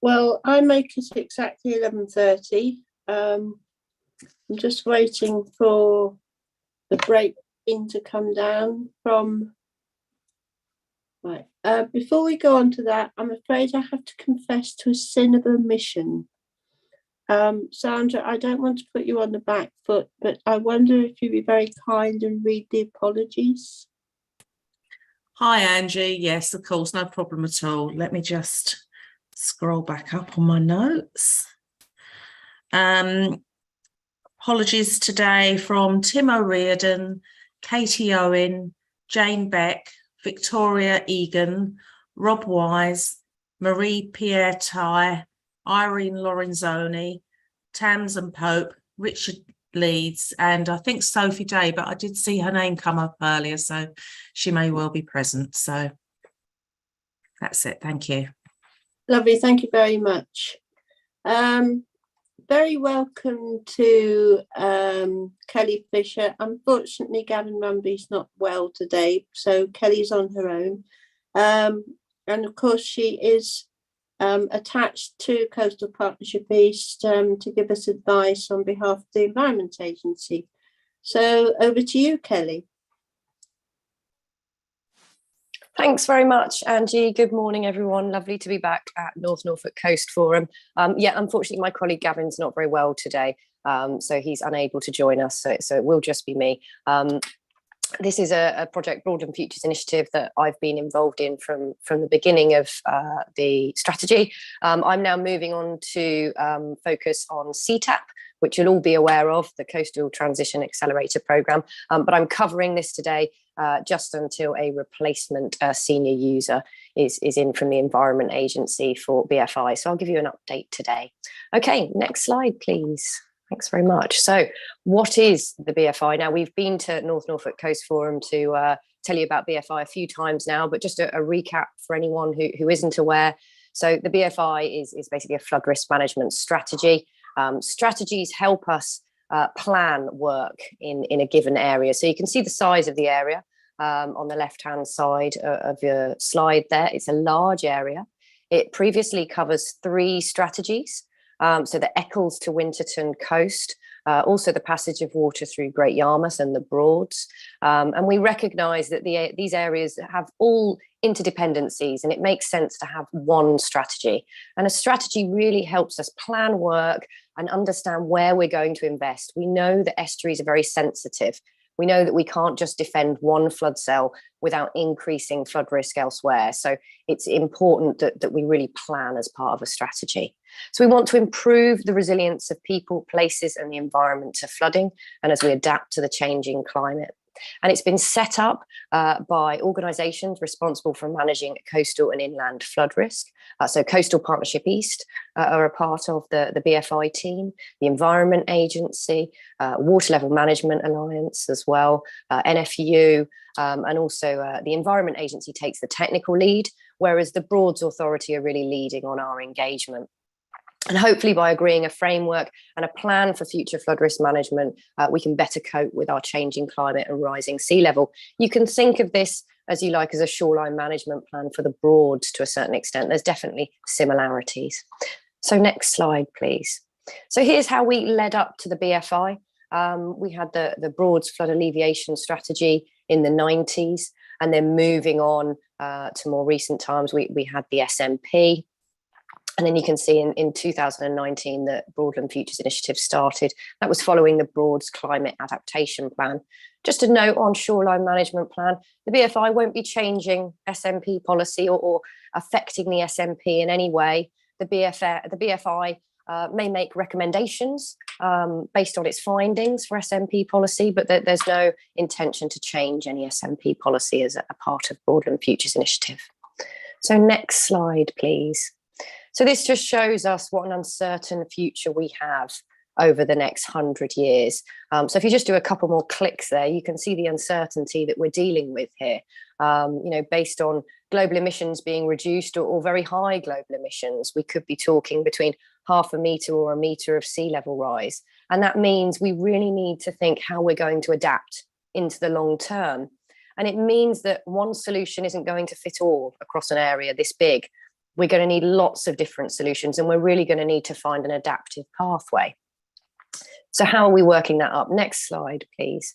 Well, I make it exactly 11:30. I'm just waiting for the break in to come down from. Right. Before we go on to that, I'm afraid I have to confess to a sin of omission. Sandra, I don't want to put you on the back foot, but I wonder if you'd be very kind and read the apologies. Hi, Angie. Yes, of course, no problem at all. Let me just scroll back up on my notes. Apologies today from Tim O'Riordan, Katie Owen, Jane Beck, Victoria Egan, Rob Wise, Marie Pierre Ty, Irene Lorenzoni, Tamsin Pope, Richard Leeds, and I think Sophie Day, but I did see her name come up earlier, so she may well be present. So that's it. Thank you. Lovely. Thank you very much. Very welcome to Kelly Fisher. Unfortunately, Gavin Rumby's not well today, so Kelly's on her own. And of course, she is attached to Coastal Partnership East to give us advice on behalf of the Environment Agency. So over to you, Kelly. Thanks very much, Angie. Good morning, everyone. Lovely to be back at North Norfolk Coast Forum. Yeah, unfortunately, my colleague Gavin's not very well today, so he's unable to join us, so it will just be me. This is a project, Broadland Futures Initiative, that I've been involved in from the beginning of the strategy. I'm now moving on to focus on CTAP, which you'll all be aware of, the Coastal Transition Accelerator Programme. But I'm covering this today just until a replacement senior user is in from the Environment Agency for BFI. So I'll give you an update today. Okay, next slide, please. Thanks very much. So what is the BFI? Now, we've been to North Norfolk Coast Forum to tell you about BFI a few times now, but just a recap for anyone who isn't aware. So the BFI is basically a flood risk management strategy. Strategies help us plan work in a given area. So you can see the size of the area on the left-hand side of your slide there. It's a large area. It previously covers 3 strategies. So the Eccles to Winterton coast, also the passage of water through Great Yarmouth and the Broads. And we recognise that these areas have all interdependencies, and it makes sense to have one strategy. And a strategy really helps us plan work and understand where we're going to invest. We know that estuaries are very sensitive. We know that we can't just defend one flood cell without increasing flood risk elsewhere. So it's important that we really plan as part of a strategy. So we want to improve the resilience of people, places, and the environment to flooding, and as we adapt to the changing climate. And it's been set up by organisations responsible for managing coastal and inland flood risk. So Coastal Partnership East are a part of the BFI team, the Environment Agency, Water Level Management Alliance as well, NFU, and also the Environment Agency takes the technical lead, whereas the Broads Authority are really leading on our engagement. And hopefully by agreeing a framework and a plan for future flood risk management, we can better cope with our changing climate and rising sea level. You can think of this as you like as a shoreline management plan for the Broads to a certain extent. There's definitely similarities. So next slide, please. So here's how we led up to the BFI. We had the Broads flood alleviation strategy in the 90s, and then moving on to more recent times, we had the SMP. And then you can see in 2019 that Broadland Futures Initiative started. That was following the Broads Climate Adaptation Plan. Just a note on shoreline management plan, the BFI won't be changing SMP policy or affecting the SMP in any way. The BFI may make recommendations based on its findings for SMP policy, but there's no intention to change any SMP policy as a part of Broadland Futures Initiative. So next slide, please. So this just shows us what an uncertain future we have over the next 100 years. So if you just do a couple more clicks there, you can see the uncertainty that we're dealing with here. Based on global emissions being reduced or very high global emissions, we could be talking between 0.5 metre or 1 metre of sea level rise. And that means we really need to think how we're going to adapt into the long term. And it means that one solution isn't going to fit all across an area this big. we're going to need lots of different solutions, and we're really going to need to find an adaptive pathway. So how are we working that up? Next slide, please.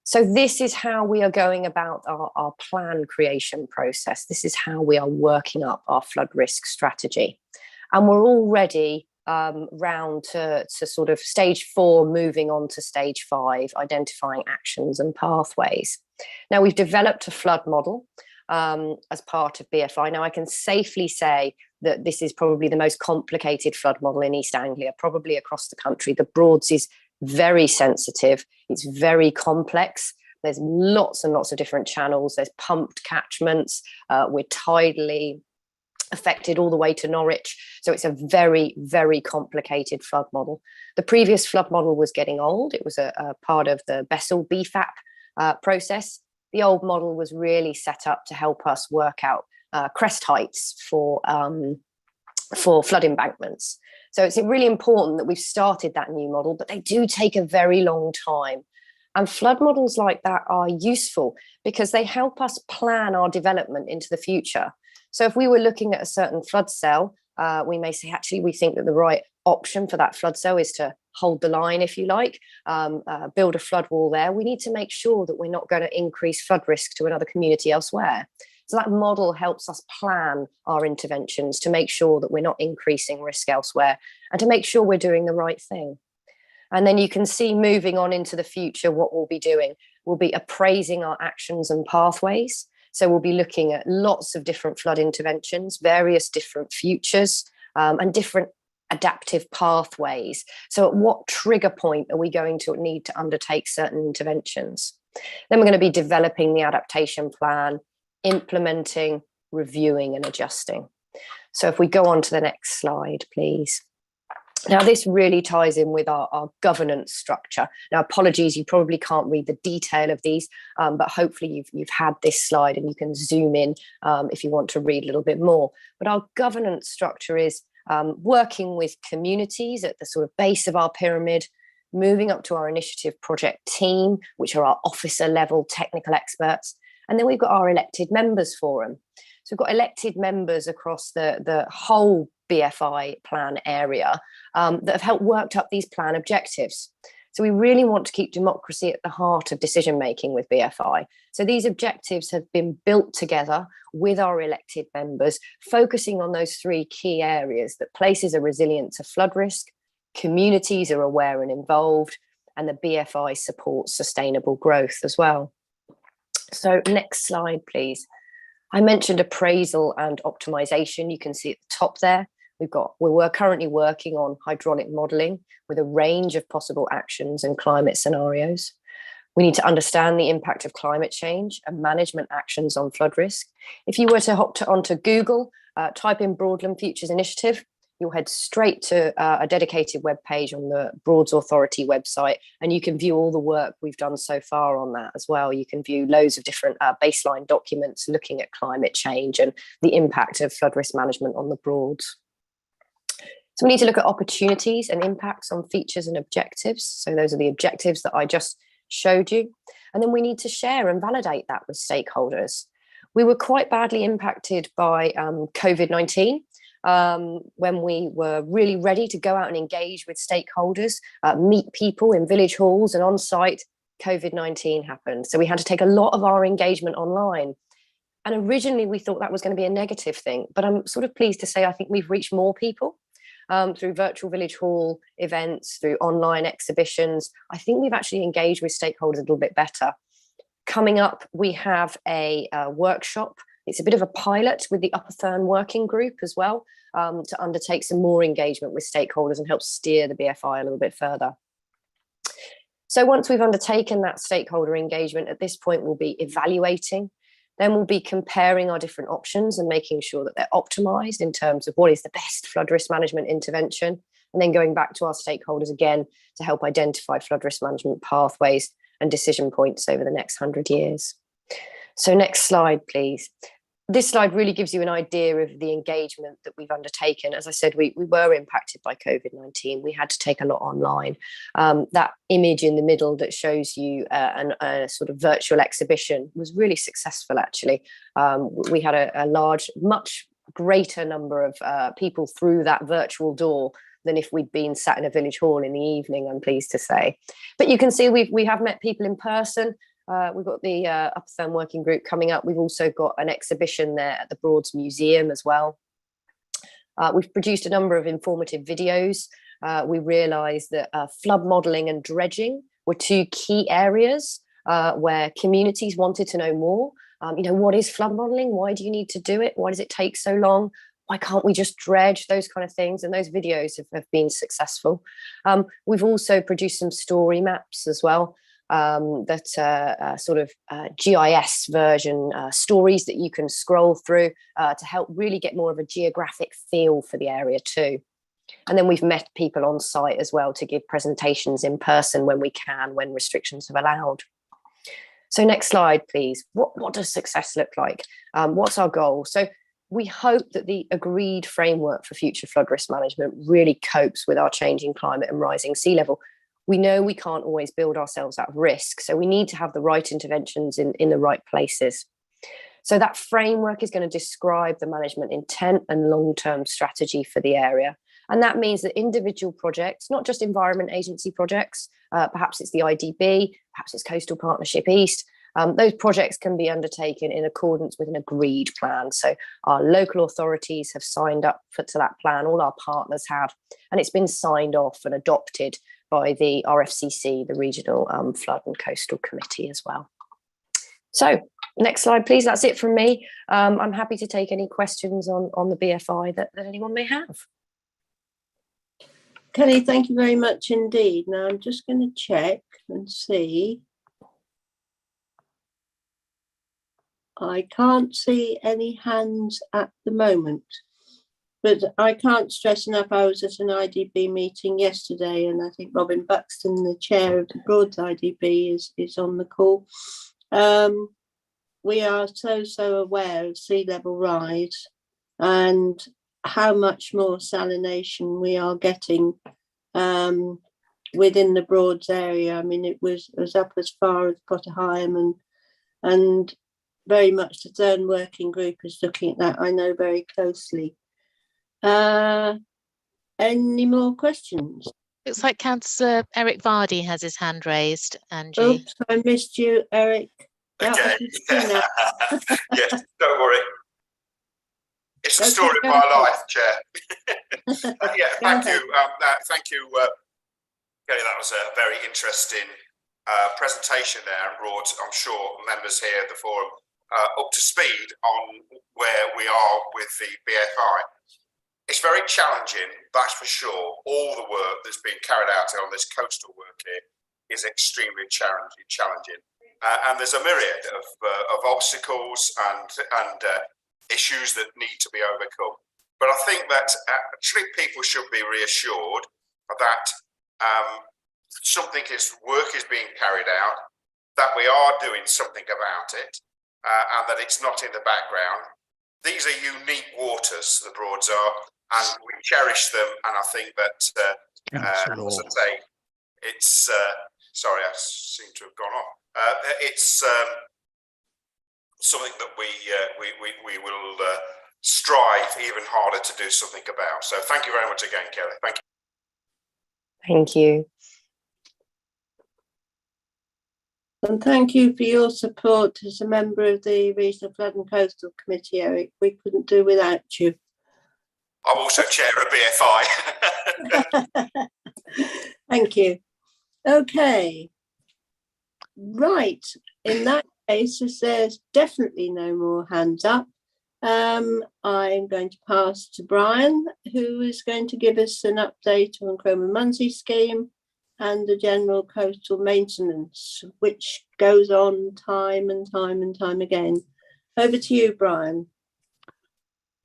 So this is how we are going about our plan creation process. This is how we are working up our flood risk strategy. And we're already round to sort of stage 4, moving on to stage 5, identifying actions and pathways. Now, we've developed a flood model as part of BFI. Now, I can safely say that this is probably the most complicated flood model in East Anglia, probably across the country. The Broads is very sensitive. It's very complex. There's lots and lots of different channels. There's pumped catchments. We're tidally affected all the way to Norwich. So it's a very, very complicated flood model. The previous flood model was getting old. It was a part of the Bessel BFAP process. The old model was really set up to help us work out crest heights for flood embankments. So it's really important that we've started that new model, but they do take a very long time. And flood models like that are useful because they help us plan our development into the future. So if we were looking at a certain flood cell, we may say, actually, we think that the right option for that flood cell is to hold the line, if you like, build a flood wall there. We need to make sure that we're not going to increase flood risk to another community elsewhere. So that model helps us plan our interventions to make sure that we're not increasing risk elsewhere and to make sure we're doing the right thing. And then you can see, moving on into the future, what we'll be doing. We'll be appraising our actions and pathways. So we'll be looking at lots of different flood interventions, various different futures, and different adaptive pathways. So at what trigger point are we going to need to undertake certain interventions? Then we're going to be developing the adaptation plan, implementing, reviewing and adjusting. So if we go on to the next slide, please. Now, this really ties in with our governance structure. Now, apologies, you probably can't read the detail of these, but hopefully you've had this slide and you can zoom in if you want to read a little bit more. But our governance structure is working with communities at the sort of base of our pyramid, moving up to our initiative project team, which are our officer level technical experts. And then we've got our elected members forum. So we've got elected members across the whole BFI plan area that have helped work up these plan objectives. So we really want to keep democracy at the heart of decision making with BFI. So these objectives have been built together with our elected members, focusing on those 3 key areas: that places are resilient to flood risk, communities are aware and involved, and the BFI supports sustainable growth as well. So next slide, please. I mentioned appraisal and optimization. You can see at the top there, we're currently working on hydraulic modeling with a range of possible actions and climate scenarios. We need to understand the impact of climate change and management actions on flood risk. If you were to hop onto Google, type in Broadland Futures Initiative, you'll head straight to a dedicated web page on the Broads Authority website, and you can view all the work we've done so far on that as well. You can view loads of different baseline documents looking at climate change and the impact of flood risk management on the Broads. So we need to look at opportunities and impacts on features and objectives. So those are the objectives that I just showed you. And then we need to share and validate that with stakeholders. We were quite badly impacted by COVID-19. When we were really ready to go out and engage with stakeholders, meet people in village halls and on site, COVID-19 happened. So we had to take a lot of our engagement online. And originally we thought that was going to be a negative thing, but I'm sort of pleased to say I think we've reached more people through virtual village hall events, through online exhibitions. I think we've actually engaged with stakeholders a little bit better. Coming up, we have a workshop. It's a bit of a pilot with the Upper Thurn Working Group as well, to undertake some more engagement with stakeholders and help steer the BFI a little bit further. So once we've undertaken that stakeholder engagement, at this point we'll be evaluating, then we'll be comparing our different options and making sure that they're optimised in terms of what is the best flood risk management intervention, and then going back to our stakeholders again to help identify flood risk management pathways and decision points over the next 100 years. So next slide, please. This slide really gives you an idea of the engagement that we've undertaken. As I said, we were impacted by COVID-19. We had to take a lot online. That image in the middle that shows you a sort of virtual exhibition was really successful, actually. We had a large, much greater number of people through that virtual door than if we'd been sat in a village hall in the evening, I'm pleased to say. But you can see we have met people in person. We've got the Upper Thurn Working Group coming up. We've also got an exhibition there at the Broads Museum as well. We've produced a number of informative videos. We realised that flood modelling and dredging were two key areas where communities wanted to know more. What is flood modelling? Why do you need to do it? Why does it take so long? Why can't we just dredge? Those kind of things. And those videos have been successful. We've also produced some story maps as well, that sort of GIS version, stories that you can scroll through to help really get more of a geographic feel for the area too. And then we've met people on site as well to give presentations in person when we can, when restrictions have allowed. So next slide, please. What does success look like? What's our goal? So we hope that the agreed framework for future flood risk management really copes with our changing climate and rising sea level. We know we can't always build ourselves out of risk, so we need to have the right interventions in the right places. So that framework is going to describe the management intent and long-term strategy for the area. And that means that individual projects, not just Environment Agency projects, perhaps it's the IDB, perhaps it's Coastal Partnership East, those projects can be undertaken in accordance with an agreed plan. So our local authorities have signed up to that plan, all our partners have, and it's been signed off and adopted by the RFCC, the Regional Flood and Coastal Committee as well. So next slide, please. That's it from me. I'm happy to take any questions on the BFI that anyone may have. Kelly, thank you very much indeed. Now I'm just going to check and see. I can't see any hands at the moment, but I can't stress enough, I was at an IDB meeting yesterday, and I think Robin Buxton, the chair of the Broads IDB, is on the call. We are so aware of sea level rise and how much more salination we are getting within the Broads area. I mean, it was up as far as Potter Heigham, and very much the Thurn Working Group is looking at that, I know, very closely. Any more questions? Looks like Councillor Eric Vardy has his hand raised, Angie. Oops, I missed you, Eric. Okay. Yes, don't worry. It's the story of my life, Chair. Yeah, thank you. Thank you, Kelly. That was a very interesting presentation there, and brought, I'm sure, members here at the forum up to speed on where we are with the BFI. It's very challenging, that's for sure. All the work that's being carried out on this coastal work here is extremely challenging. And there's a myriad of obstacles and issues that need to be overcome. But I think that actually people should be reassured that work is being carried out, that we are doing something about it, and that it's not in the background. These are unique waters, the Broads are, and we cherish them. And I think that, as I say, it's sorry, I seem to have gone off. It's something that we will strive even harder to do something about. So thank you very much again, Kelly. Thank you. Thank you. And thank you for your support as a member of the Regional Flood and Coastal Committee, Eric. We couldn't do without you. I'm also chair of BFI. Thank you. Okay. Right. In that case, as there's definitely no more hands up, I'm going to pass to Brian, who is going to give us an update on Cromer Munsey scheme and the general coastal maintenance, which goes on time and time again. Over to you, Brian.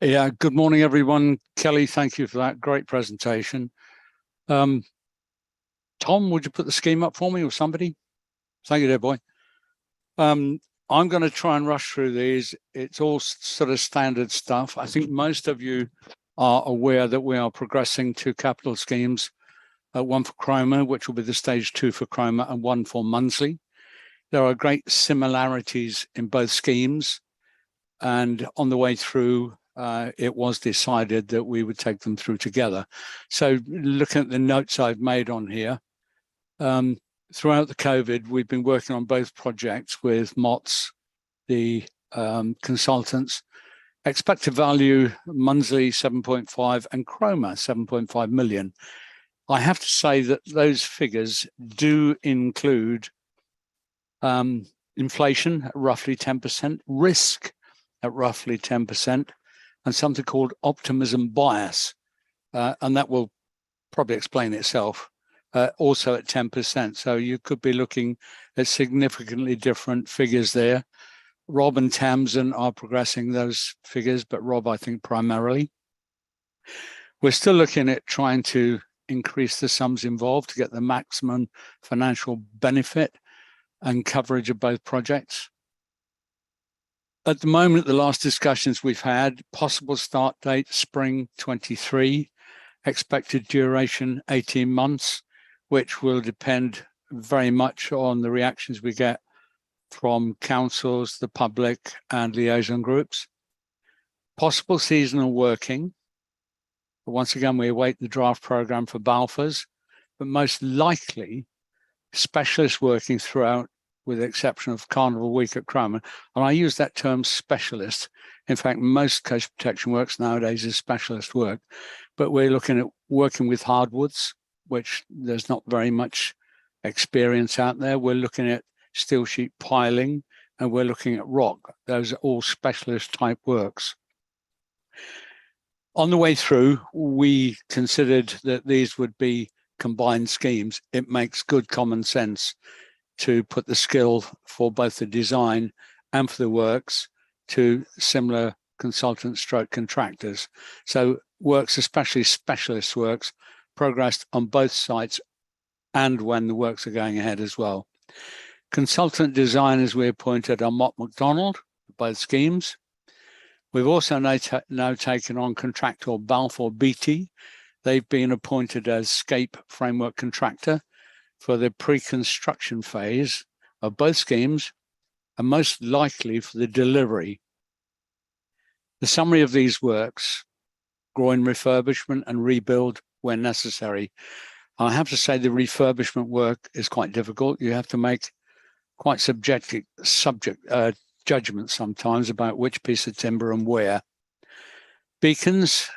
Yeah, good morning, everyone. Kelly, thank you for that great presentation. Tom, would you put the scheme up for me, or somebody? Thank you, dear boy. I'm going to try and rush through these. It's all sort of standard stuff. I think most of you are aware that we are progressing two capital schemes, one for Cromer, which will be the stage 2 for Cromer, and one for Munsey. There are great similarities in both schemes, and on the way through, it was decided that we would take them through together. So looking at the notes I've made on here, throughout the COVID, we've been working on both projects with MOTS, the consultants. Expected value, Munsley 7.5 and Chroma 7.5 million. I have to say that those figures do include inflation at roughly 10%, risk at roughly 10%, and something called optimism bias. And that will probably explain itself, also at 10%. So you could be looking at significantly different figures there. Rob and Tamsin are progressing those figures, but Rob, I think, primarily. We're still looking at trying to increase the sums involved to get the maximum financial benefit and coverage of both projects. At the moment, the last discussions we've had, possible start date, spring 23, expected duration, 18 months, which will depend very much on the reactions we get from councils, the public, and liaison groups. Possible seasonal working. Once again, we await the draft programme for Balfours, but most likely specialist working throughout, with the exception of Carnival Week at Cromer. And I use that term specialist. In fact, most coast protection works nowadays is specialist work, but we're looking at working with hardwoods, which there's not very much experience out there. We're looking at steel sheet piling, and we're looking at rock. Those are all specialist type works. On the way through, we considered that these would be combined schemes. It makes good common sense to put the skill for both the design and for the works to similar consultant stroke contractors. So works, especially specialist works, progressed on both sites and when the works are going ahead as well. Consultant designers we appointed are Mott MacDonald, both schemes. We've also now taken on contractor Balfour Beatty. They've been appointed as SCAPE framework contractor for the pre-construction phase of both schemes, and most likely for the delivery. The summary of these works: groin refurbishment and rebuild when necessary. I have to say the refurbishment work is quite difficult. You have to make quite subjective judgments sometimes about which piece of timber and where. Beacons,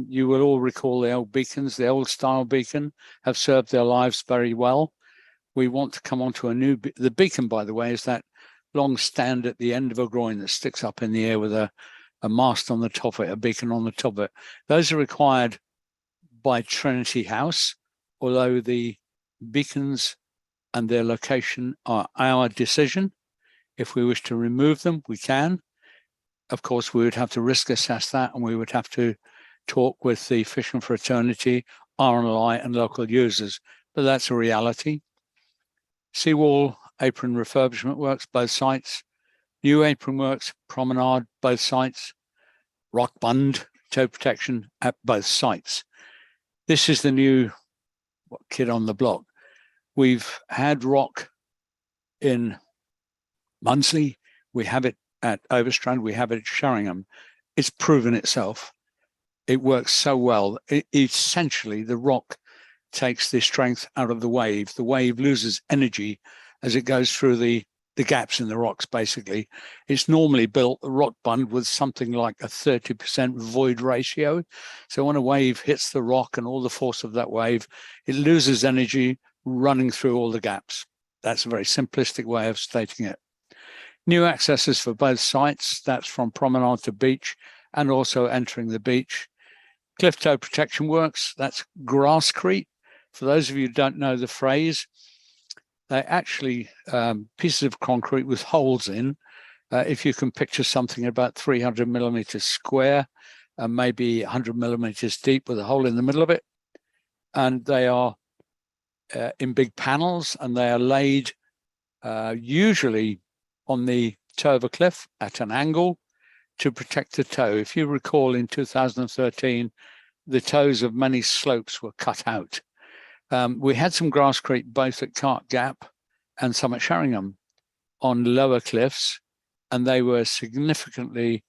you will all recall the old beacons. The old style beacon have served their lives very well. We want to come on to a new, the beacon, by the way, is that long stand at the end of a groin that sticks up in the air with a mast on the top of it, a beacon on the top of it. Those are required by Trinity House, although the beacons and their location are our decision. If we wish to remove them, we can. Of course, we would have to risk assess that, and we would have to talk with the Fishing Fraternity, RNLI, and local users, but that's a reality. Seawall apron refurbishment works, both sites. New apron works, promenade, both sites. Rock bund, toe protection at both sites. This is the new kid on the block. We've had rock in Munsley, we have it at Overstrand, we have it at Sheringham. It's proven itself. It works so well. Essentially, the rock takes the strength out of the wave. The wave loses energy as it goes through the gaps in the rocks, basically. It's normally built, a rock bund, with something like a 30% void ratio. So when a wave hits the rock and all the force of that wave, it loses energy running through all the gaps. That's a very simplistic way of stating it. New accesses for both sites, that's from promenade to beach and also entering the beach. Cliff toe protection works, that's grasscrete. For those of you who don't know the phrase, they're actually pieces of concrete with holes in. If you can picture something about 300 millimeters square and maybe 100 millimeters deep with a hole in the middle of it. And they are in big panels, and they are laid usually on the toe of a cliff at an angle to protect the toe. If you recall, in 2013, the toes of many slopes were cut out. We had some grasscrete both at Cart Gap and some at Sheringham on lower cliffs, and they were significantly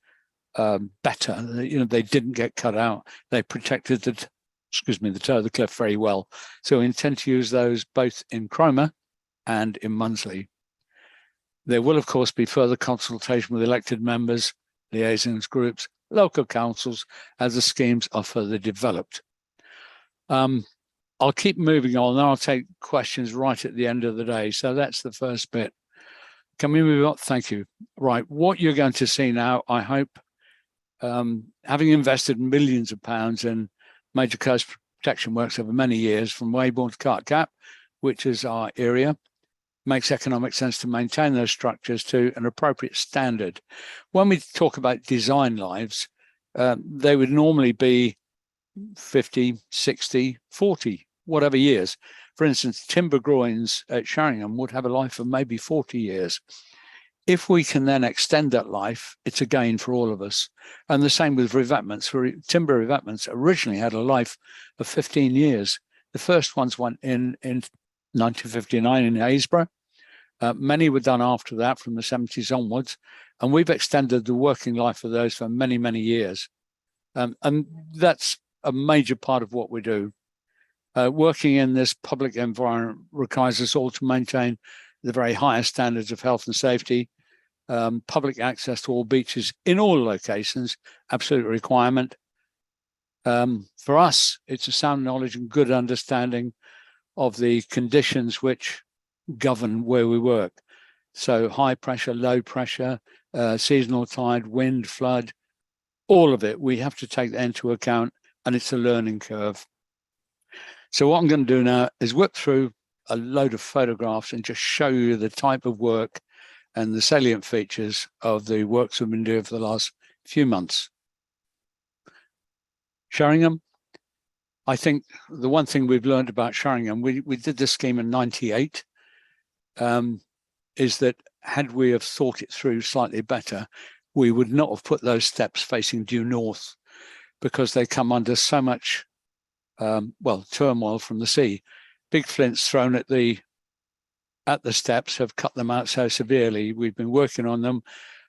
better. They didn't get cut out. They protected the toe of the cliff very well. So we intend to use those both in Cromer and in Munsley. There will, of course, be further consultation with elected members, liaisons groups, local councils as the schemes are further developed. I'll keep moving on, and I'll take questions right at the end of the day. So that's the first bit. Can we move on? Thank you. Right, what you're going to see now, I hope, having invested millions of pounds in major coast protection works over many years, from Weybourne to Cart Gap, which is our area, makes economic sense to maintain those structures to an appropriate standard. When we talk about design lives, they would normally be 50, 60, 40, whatever years. For instance, timber groins at Sheringham would have a life of maybe 40 years. If we can then extend that life, it's a gain for all of us. And the same with revetments. Timber revetments originally had a life of 15 years. The first ones went in 1959 in Haysborough. Many were done after that from the 70s onwards. And we've extended the working life of those for many, many years. And that's a major part of what we do. Working in this public environment requires us all to maintain the very highest standards of health and safety. Public access to all beaches in all locations, absolute requirement. For us, it's a sound knowledge and good understanding of the conditions which govern where we work. So high pressure, low pressure, seasonal tide, wind, flood, all of it, we have to take that into account, and it's a learning curve. So what I'm going to do now is whip through a load of photographs and just show you the type of work and the salient features of the works we've been doing for the last few months. Sheringham, I think the one thing we've learned about Sheringham, we did this scheme in '98, is that had we have thought it through slightly better, we would not have put those steps facing due north, because they come under so much turmoil from the sea. Big flints thrown at the steps have cut them out so severely. We've been working on them,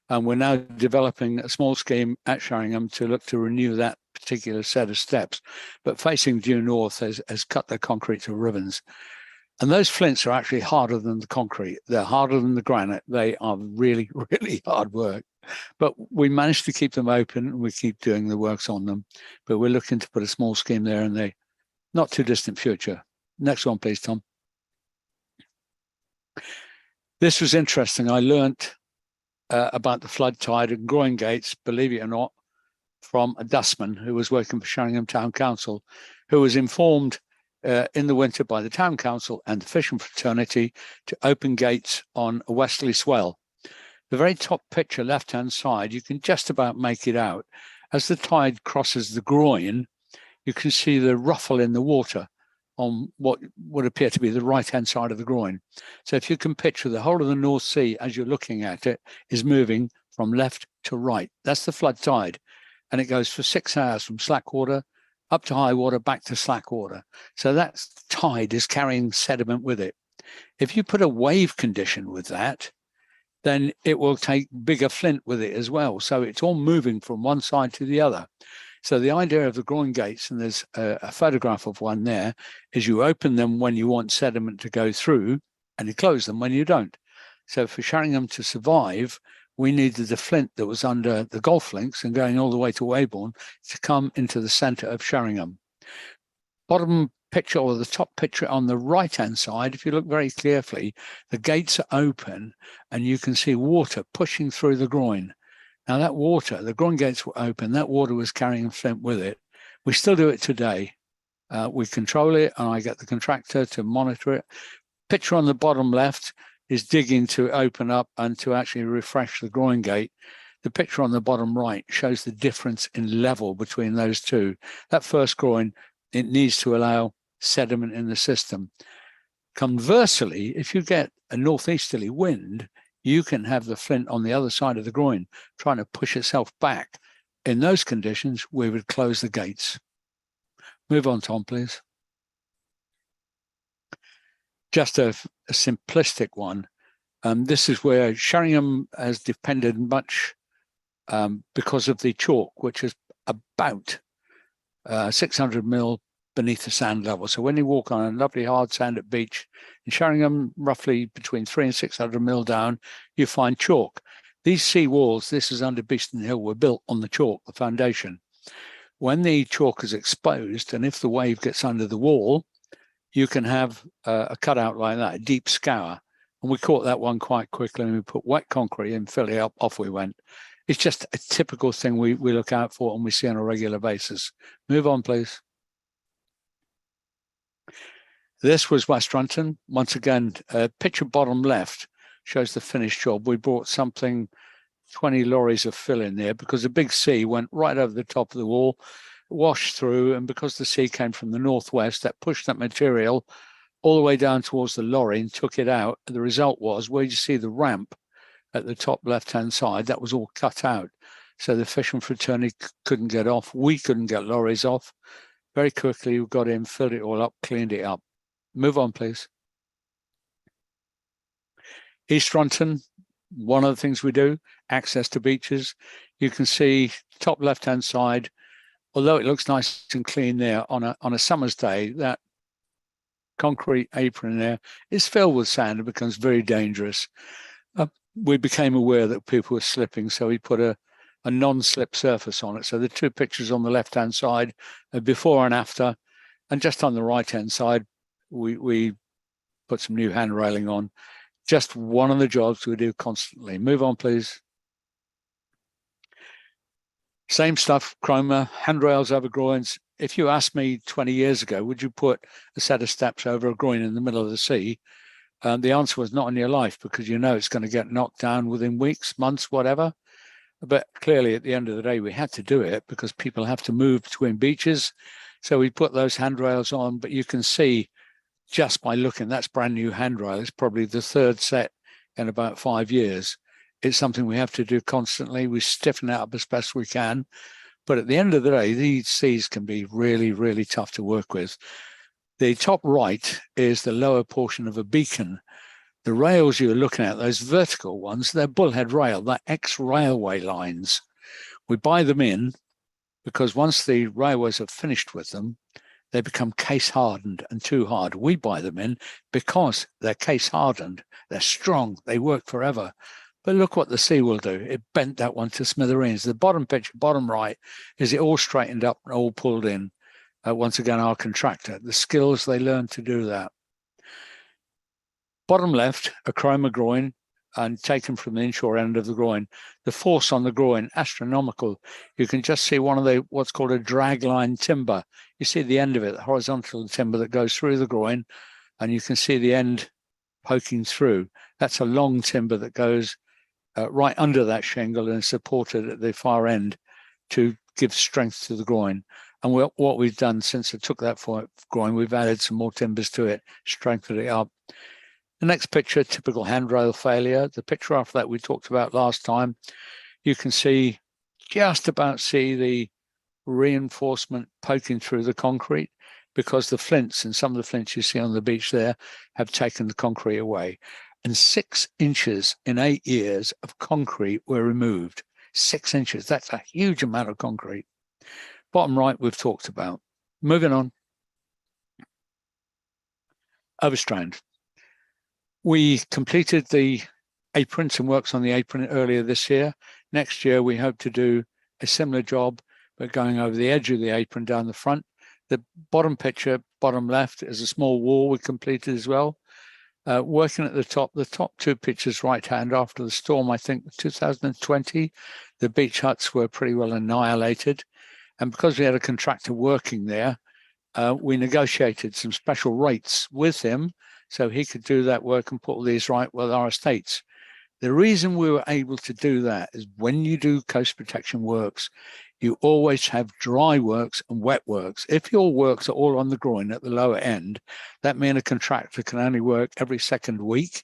and we're now developing a small scheme at Sheringham to look to renew that particular set of steps. But facing due north has cut the concrete to ribbons. And those flints are actually harder than the concrete. They're harder than the granite. They are really, really hard work. But we managed to keep them open, and we keep doing the works on them. But we're looking to put a small scheme there in the not too distant future. Next one, please, Tom. This was interesting. I learnt about the flood tide and groin gates, believe it or not, from a dustman who was working for Sheringham Town Council, who was informed in the winter by the Town Council and the fishing fraternity to open gates on a westerly swell. The very top picture, left-hand side, you can just about make it out. As the tide crosses the groin, you can see the ruffle in the water on what would appear to be the right-hand side of the groin. So if you can picture the whole of the North Sea as you're looking at it is moving from left to right. That's the flood tide. And it goes for 6 hours from slack water up to high water, back to slack water. So that tide is carrying sediment with it. If you put a wave condition with that, then it will take bigger flint with it as well. So it's all moving from one side to the other. So the idea of the groin gates, and there's a photograph of one there, is you open them when you want sediment to go through, and you close them when you don't. So for Sheringham to survive, we needed the flint that was under the golf links and going all the way to Weybourne to come into the centre of Sheringham. Bottom picture, or the top picture on the right-hand side, if you look very carefully, the gates are open and you can see water pushing through the groin. Now that water, the groin gates were open, that water was carrying flint with it. We still do it today. We control it, and I get the contractor to monitor it. Picture on the bottom left is digging to open up and to actually refresh the groin gate. The picture on the bottom right shows the difference in level between those two. That first groin, it needs to allow sediment in the system. Conversely, if you get a northeasterly wind, you can have the flint on the other side of the groin trying to push itself back. In those conditions, we would close the gates. Move on, Tom, please. Just a simplistic one. This is where Sheringham has depended much because of the chalk, which is about 600 mil beneath the sand level. So when you walk on a lovely hard sanded beach in Sheringham, roughly between 300 and 600 mil down, you find chalk. These sea walls, this is under Beeston Hill, were built on the chalk, the foundation. When the chalk is exposed, and if the wave gets under the wall, you can have a cutout like that, a deep scour. And we caught that one quite quickly, and we put wet concrete in, fill it up, off we went. It's just a typical thing we look out for and we see on a regular basis. Move on, please. This was West Runton. Once again, picture bottom left shows the finished job. We brought something, 20 lorries of fill in there because a big sea went right over the top of the wall, washed through, and because the sea came from the northwest, that pushed that material all the way down towards the lorry and took it out. The result was, where you see the ramp at the top left-hand side, that was all cut out. So the fishing fraternity couldn't get off. We couldn't get lorries off. Very quickly, we got in, filled it all up, cleaned it up. Move on, please. East Runton, one of the things we do, access to beaches. You can see top left-hand side, although it looks nice and clean there, on a summer's day, that concrete apron there is filled with sand and becomes very dangerous. We became aware that people were slipping, so we put a non-slip surface on it. So the two pictures on the left-hand side are before and after, and just on the right-hand side, we put some new hand railing on. Just one of the jobs we do constantly. Move on, please. Same stuff, chroma, handrails over groins. If you asked me 20 years ago, would you put a set of steps over a groin in the middle of the sea? The answer was not in your life, because you know it's going to get knocked down within weeks, months, whatever. But clearly, at the end of the day, we had to do it because people have to move between beaches. So we put those handrails on, but you can see just by looking, that's brand new handrail. It's probably the third set in about 5 years. It's something we have to do constantly. We stiffen it up as best we can. But at the end of the day, these seas can be really, really tough to work with. The top right is the lower portion of a beacon. The rails you're looking at, those vertical ones, they're bullhead rail, they're ex-railway lines. We buy them in because once the railways have finished with them, they become case hardened and too hard. We buy them in because they're case hardened, they're strong, they work forever. But look what the sea will do. It bent that one to smithereens. The bottom picture, bottom right, is it all straightened up and all pulled in. Once again, our contractor, the skills they learned to do that. Bottom left, a chroma groin, and taken from the inshore end of the groin. The force on the groin, astronomical. You can just see one of the, what's called a drag line timber. You see the end of it, the horizontal timber that goes through the groin, and you can see the end poking through. That's a long timber that goes right under that shingle and is supported at the far end to give strength to the groin. And what we've done since I took that groin, we've added some more timbers to it, strengthened it up. The next picture, typical handrail failure. The picture after that we talked about last time. You can see, just about see the reinforcement poking through the concrete because the flints, and some of the flints you see on the beach there, have taken the concrete away. And 6 inches in 8 years of concrete were removed. 6 inches, that's a huge amount of concrete. Bottom right, we've talked about. Moving on. Overstrand. We completed the apron, some works on the apron earlier this year. Next year, we hope to do a similar job, but going over the edge of the apron down the front. The bottom picture, bottom left, is a small wall we completed as well. Working at the top 2 pictures right hand after the storm, I think 2020, the beach huts were pretty well annihilated. And because we had a contractor working there, we negotiated some special rates with him so he could do that work and put all these right with our estates. The reason we were able to do that is when you do coast protection works, you always have dry works and wet works. If your works are all on the groin at the lower end, that means a contractor can only work every second week.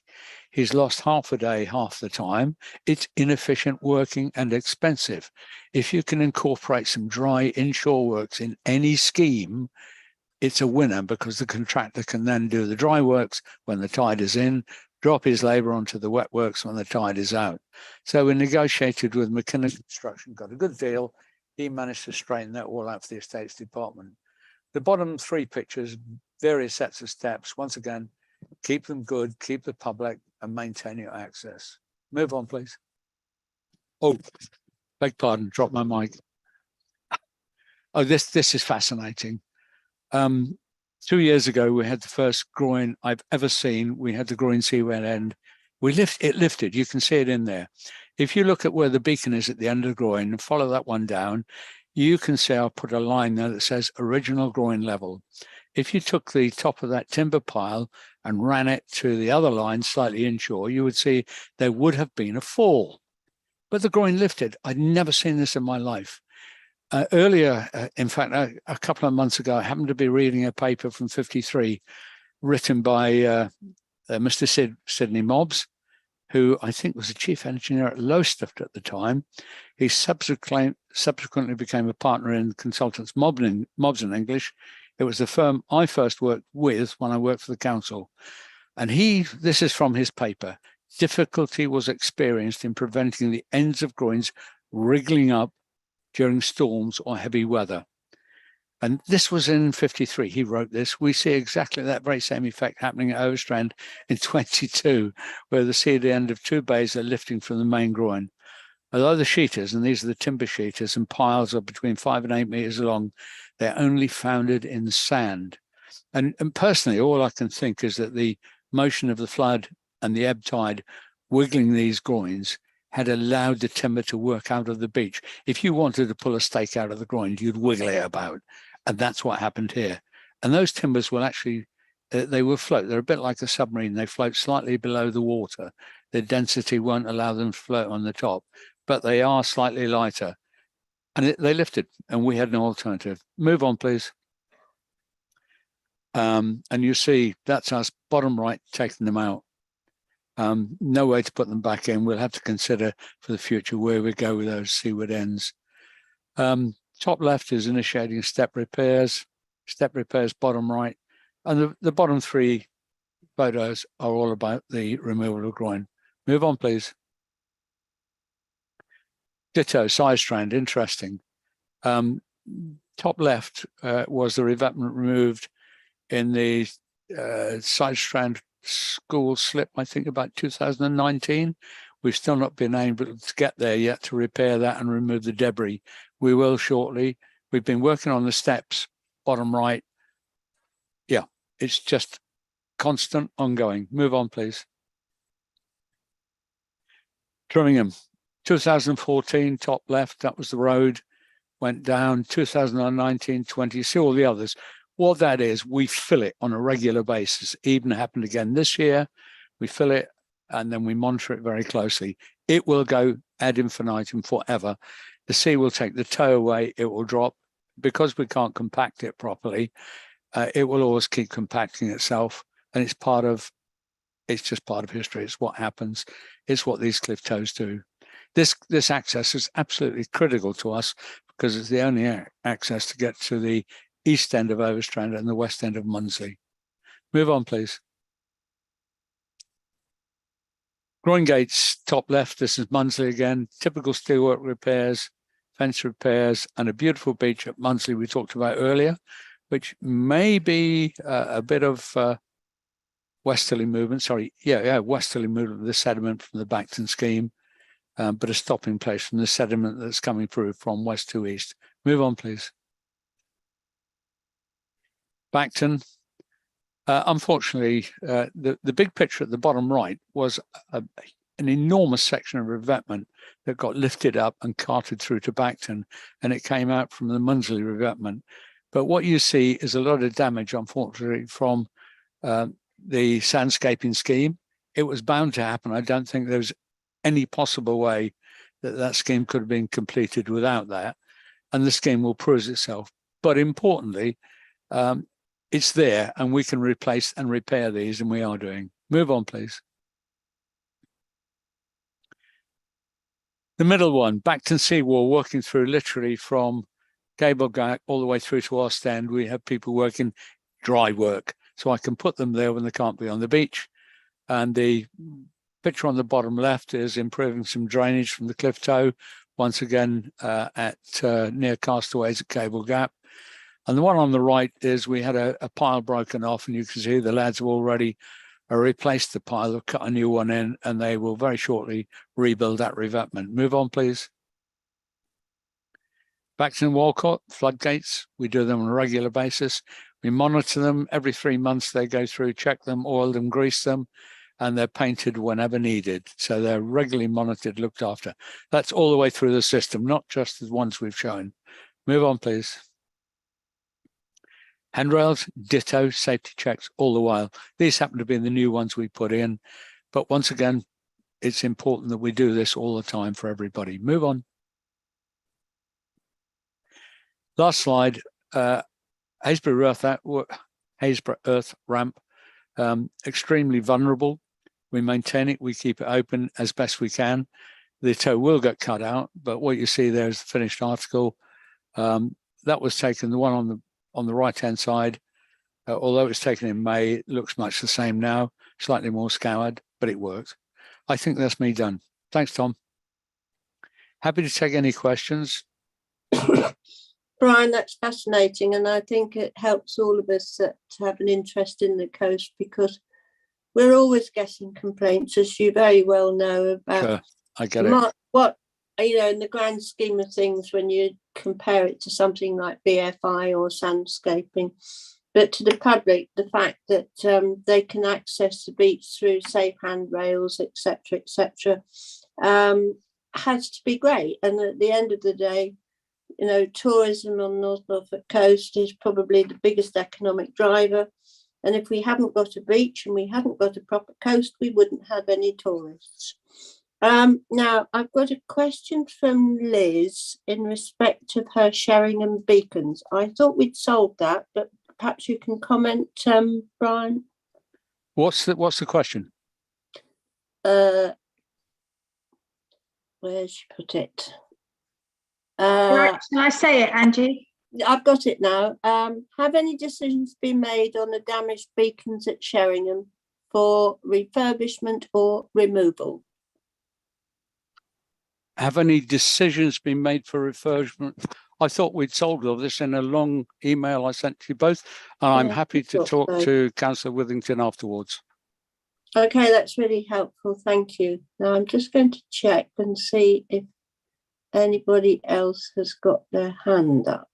He's lost half a day, half the time. It's inefficient working and expensive. If you can incorporate some dry inshore works in any scheme, it's a winner because the contractor can then do the dry works when the tide is in, drop his labour onto the wet works when the tide is out. So we negotiated with McKinnon Construction, got a good deal. He managed to straighten that all out for the Estates Department. The bottom 3 pictures, various sets of steps. Once again, keep them good, keep the public, and maintain your access. Move on, please. Oh, beg pardon, drop my mic. Oh, this is fascinating. 2 years ago, we had the first groin I've ever seen. We had the groin seaward end. It lifted. You can see it in there. If you look at where the beacon is at the end of the groin and follow that one down, you can see I'll put a line there that says original groin level. If you took the top of that timber pile and ran it to the other line slightly inshore, you would see there would have been a fall. But the groin lifted. I'd never seen this in my life. Earlier, in fact, a couple of months ago, I happened to be reading a paper from 53 written by Mr. Sidney Mobbs, who I think was the chief engineer at Lowestoft at the time. He subsequently became a partner in consultants Mobbs and English. It was the firm I first worked with when I worked for the council. And this is from his paper, difficulty was experienced in preventing the ends of groins wriggling up during storms or heavy weather. And this was in 53, he wrote this. We see exactly that very same effect happening at Overstrand in 22, where the sea at the end of 2 bays are lifting from the main groin. Although the sheeters, and these are the timber sheeters, and piles are between 5 and 8 meters long, they're only founded in sand. And personally, all I can think is that the motion of the flood and the ebb tide wiggling these groins had allowed the timber to work out of the beach. If you wanted to pull a stake out of the groin, you'd wiggle it about. And that's what happened here. And those timbers will actually, they will float. They're a bit like a submarine. They float slightly below the water. Their density won't allow them to float on the top, but they are slightly lighter. And they lifted, and we had no alternative. Move on, please. And you see, that's us, bottom right, taking them out. No way to put them back in. We'll have to consider for the future where we go with those seaward ends. Top left is initiating step repairs bottom right. And the bottom 3 photos are all about the removal of groin. Move on, please. Ditto, side strand, interesting. Top left was the revetment removed in the side strand school slip, I think about 2019. We've still not been able to get there yet to repair that and remove the debris. We will shortly. We've been working on the steps, bottom right. Yeah, it's just constant, ongoing. Move on, please. Trimmingham, 2014, top left, that was the road, went down. 2019, 20, see all the others. What that is, we fill it on a regular basis. Even happened again this year. We fill it and then we monitor it very closely. It will go ad infinitum forever. The sea will take the tow away. It will drop. Because we can't compact it properly, it will always keep compacting itself. And it's just part of history. It's what happens. It's what these cliff tows do. This access is absolutely critical to us because it's the only access to get to the east end of Overstrand and the west end of Munsley. Move on, please. Groin gates, top left, this is Munsley again. Typical steelwork repairs, fence repairs, and a beautiful beach at Munsley we talked about earlier, which may be a bit of westerly movement. Westerly movement of the sediment from the Bacton scheme, but a stopping place from the sediment that's coming through from west to east. Move on, please. Bacton. Unfortunately, the big picture at the bottom right was an enormous section of revetment that got lifted up and carted through to Bacton, and it came out from the Munsley revetment. But what you see is a lot of damage, unfortunately, from the sandscaping scheme. It was bound to happen. I don't think there was any possible way that that scheme could have been completed without that, and the scheme will prove itself. But importantly, it's there and we can replace and repair these, and we are doing. Move on, please. The middle one, Bacton Seawall, working through literally from Cablegang all the way through to Ostend. We have people working dry work, so I can put them there when they can't be on the beach. And the picture on the bottom left is improving some drainage from the cliff toe, once again at near Castaways at Cable Gap. And the one on the right is we had a pile broken off, and you can see the lads have already replaced the pile, have cut a new one in, and they will very shortly rebuild that revetment. Move on, please. Backton Walcott, floodgates, we do them on a regular basis. We monitor them every 3 months. They go through, check them, oil them, grease them, and they're painted whenever needed. So they're regularly monitored, looked after. That's all the way through the system, not just the ones we've shown. Move on, please. Handrails, ditto, safety checks all the while. These happen to be the new ones we put in. But once again, it's important that we do this all the time for everybody. Move on. Last slide, Haysborough Earth Ramp, extremely vulnerable. We maintain it, we keep it open as best we can. The toe will get cut out, but what you see there is the finished article. That was taken, the one on the right-hand side, although it was taken in May, it looks much the same now, slightly more scoured, but it worked. I think that's me done. Thanks, Tom. Happy to take any questions. Brian, that's fascinating, and I think it helps all of us that have an interest in the coast, because we're always getting complaints, as you very well know, about Sure, I get it. what, you know, in the grand scheme of things, when you compare it to something like BFI or sandscaping, but to the public, the fact that they can access the beach through safe handrails, etc., has to be great. And at the end of the day, you know, tourism on North Norfolk coast is probably the biggest economic driver. And if we haven't got a beach and we haven't got a proper coast, we wouldn't have any tourists. Now, I've got a question from Liz in respect of her Sheringham beacons. I thought we'd solved that, but perhaps you can comment, Brian. What's the question? Where's she put it? Can I say it, Angie? I've got it now. Have any decisions been made on the damaged beacons at Sheringham for refurbishment or removal? Have any decisions been made for refurbishment? I thought we'd solved all this in a long email I sent to you both, and I'm happy to talk to Councillor Withington afterwards. Okay, that's really helpful. Thank you. Now I'm just going to check and see if anybody else has got their hand up.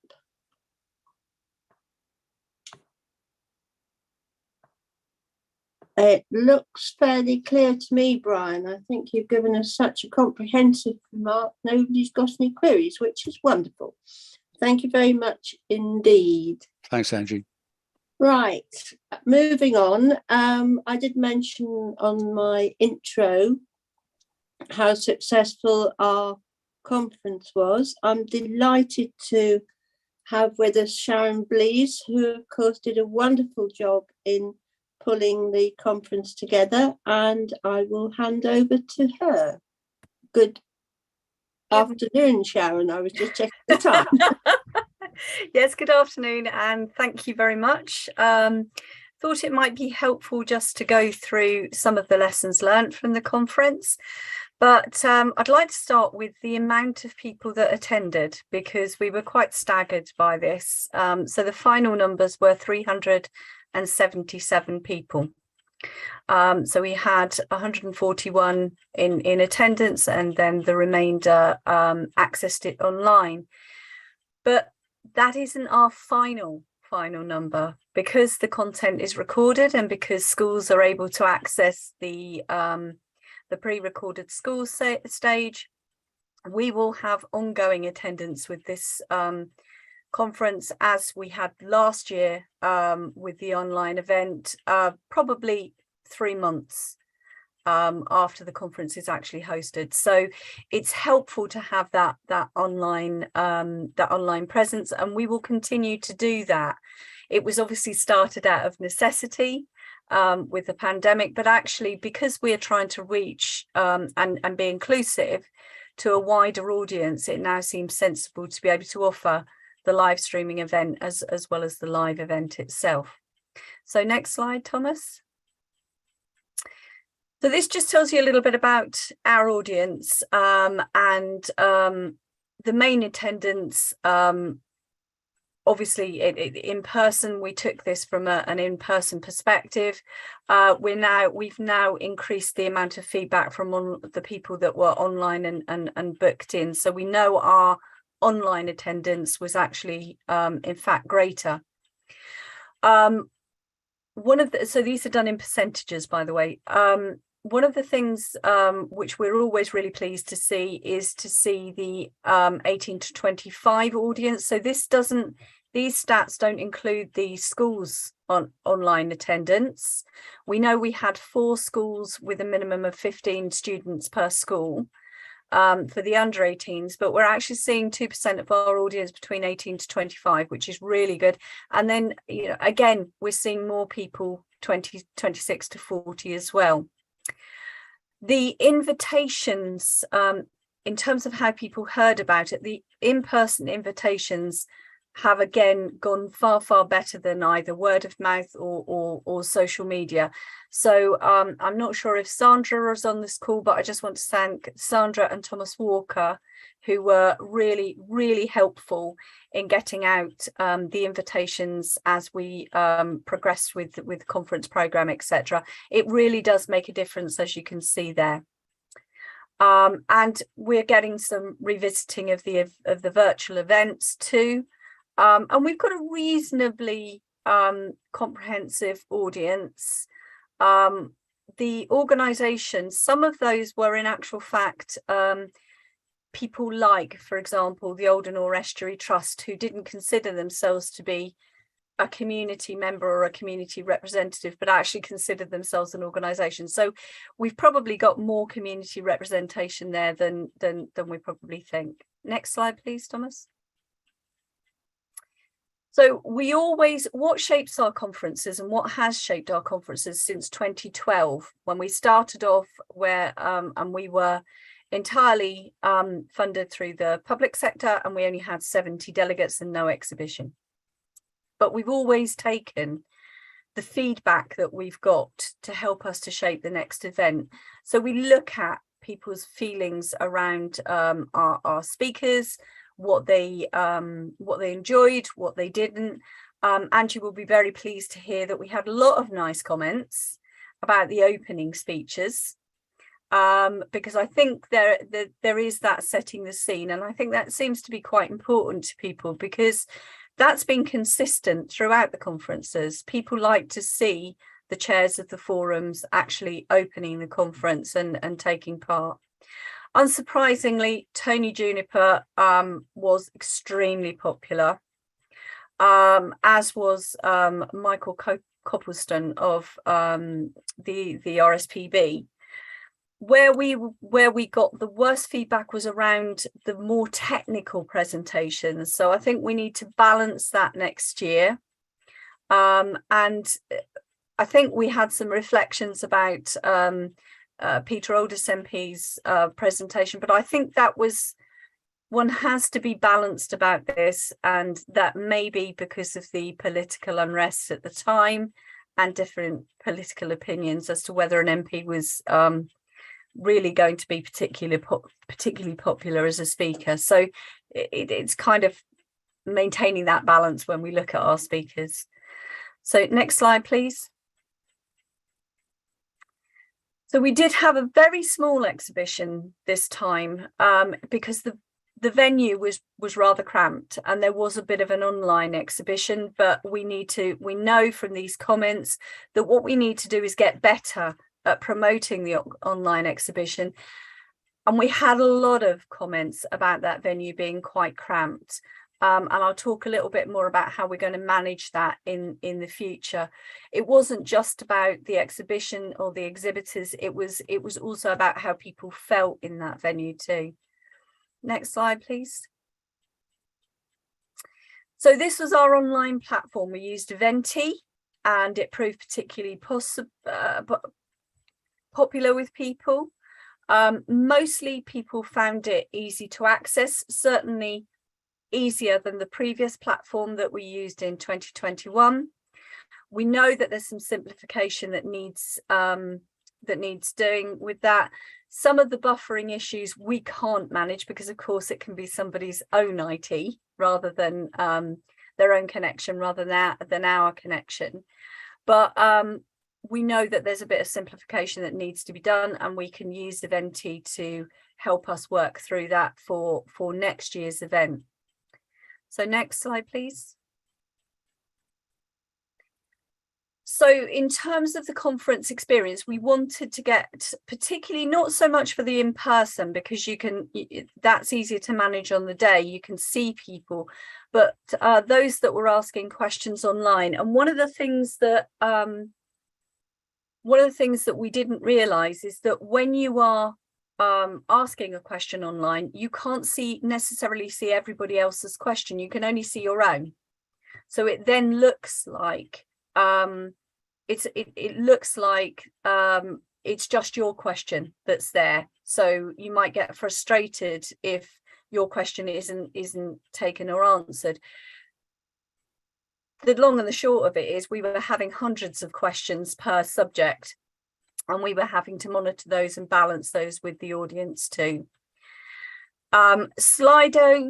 It looks fairly clear to me, Brian. I think you've given us such a comprehensive remark. Nobody's got any queries, which is wonderful. Thank you very much indeed. Thanks, Angie. Right, moving on. I did mention on my intro how successful our conference was. I'm delighted to have with us Sharon Blease, who of course did a wonderful job in pulling the conference together, and I will hand over to her. Good afternoon, Sharon. I was just checking the time. Yes, good afternoon, and thank you very much. Thought it might be helpful just to go through some of the lessons learned from the conference. But I'd like to start with the amount of people that attended, because we were quite staggered by this. So the final numbers were 377 people. So we had 141 in attendance, and then the remainder accessed it online. But that isn't our final number, because the content is recorded and because schools are able to access the pre-recorded school stage. We will have ongoing attendance with this conference, as we had last year with the online event, probably 3 months after the conference is actually hosted. So it's helpful to have that online presence, and we will continue to do that. It was obviously started out of necessity with the pandemic, but actually, because we are trying to reach and be inclusive to a wider audience, it now seems sensible to be able to offer the live streaming event as well as the live event itself. So next slide, Thomas. So this just tells you a little bit about our audience, and the main attendance. Obviously, in person, we took this from an in-person perspective. We've now increased the amount of feedback from the people that were online and booked in. So we know our online attendance was actually, in fact, greater. So these are done in percentages, by the way. One of the things which we're always really pleased to see is to see the 18 to 25 audience. So these stats don't include the schools on online attendance. We know we had 4 schools with a minimum of 15 students per school for the under 18s, but we're actually seeing 2% of our audience between 18 to 25, which is really good. And then, you know, again, we're seeing more people 26 to 40 as well. The invitations, in terms of how people heard about it, the in-person invitations have again gone far better than either word of mouth or social media. So I'm not sure if Sandra is on this call, but I just want to thank Sandra and Thomas Walker, who were really helpful in getting out the invitations as we progressed with the conference program, etc. It really does make a difference, as you can see there. And we're getting some revisiting of the virtual events too. And we've got a reasonably comprehensive audience. The organisations, some of those were in actual fact people like, for example, the Oldham Estuary Trust, who didn't consider themselves to be a community member or a community representative, but actually considered themselves an organisation. So we've probably got more community representation there than we probably think. Next slide, please, Thomas. So what shapes our conferences and what has shaped our conferences since 2012, when we started off and we were entirely funded through the public sector, and we only had 70 delegates and no exhibition. But we've always taken the feedback that we've got to help us to shape the next event. So we look at people's feelings around our speakers, what they enjoyed, what they didn't. Angie will be very pleased to hear that we had a lot of nice comments about the opening speeches, because I think there is that setting the scene, and I think that seems to be quite important to people, because that's been consistent throughout the conferences. People like to see the chairs of the forums actually opening the conference and taking part. Unsurprisingly, Tony Juniper was extremely popular, as was Michael Coppleston of the RSPB. Where we got the worst feedback was around the more technical presentations. So I think we need to balance that next year. And I think we had some reflections about Peter Oldham MP's presentation, but I think one has to be balanced about this, and that may be because of the political unrest at the time and different political opinions as to whether an MP was really going to be particularly popular as a speaker. So it's kind of maintaining that balance when we look at our speakers. So next slide, please. So we did have a very small exhibition this time because the venue was rather cramped, and there was a bit of an online exhibition, but we know from these comments that what we need to do is get better at promoting the online exhibition. And we had a lot of comments about that venue being quite cramped. And I'll talk a little bit more about how we're going to manage that in the future. It wasn't just about the exhibition or the exhibitors, it was also about how people felt in that venue too. Next slide, please. So this was our online platform. We used Eventi, and it proved particularly popular with people. Mostly people found it easy to access, certainly easier than the previous platform that we used in 2021. We know that there's some simplification that needs that needs doing with that. Some of the buffering issues we can't manage because, of course, it can be somebody's own IT rather than their own connection rather than our connection. But we know that there's a bit of simplification that needs to be done, and we can use Eventi to help us work through that for next year's event. So next slide, please. So in terms of the conference experience, we wanted to get, particularly not so much for the in-person, because that's easier to manage on the day, you can see people, but those that were asking questions online. And one of the things that we didn't realize is that when you are asking a question online, you can't necessarily see everybody else's question, you can only see your own. So it then looks like it looks like it's just your question that's there. So you might get frustrated if your question isn't taken or answered. The long and the short of it is we were having hundreds of questions per subject, and we were having to monitor those and balance those with the audience too. Slido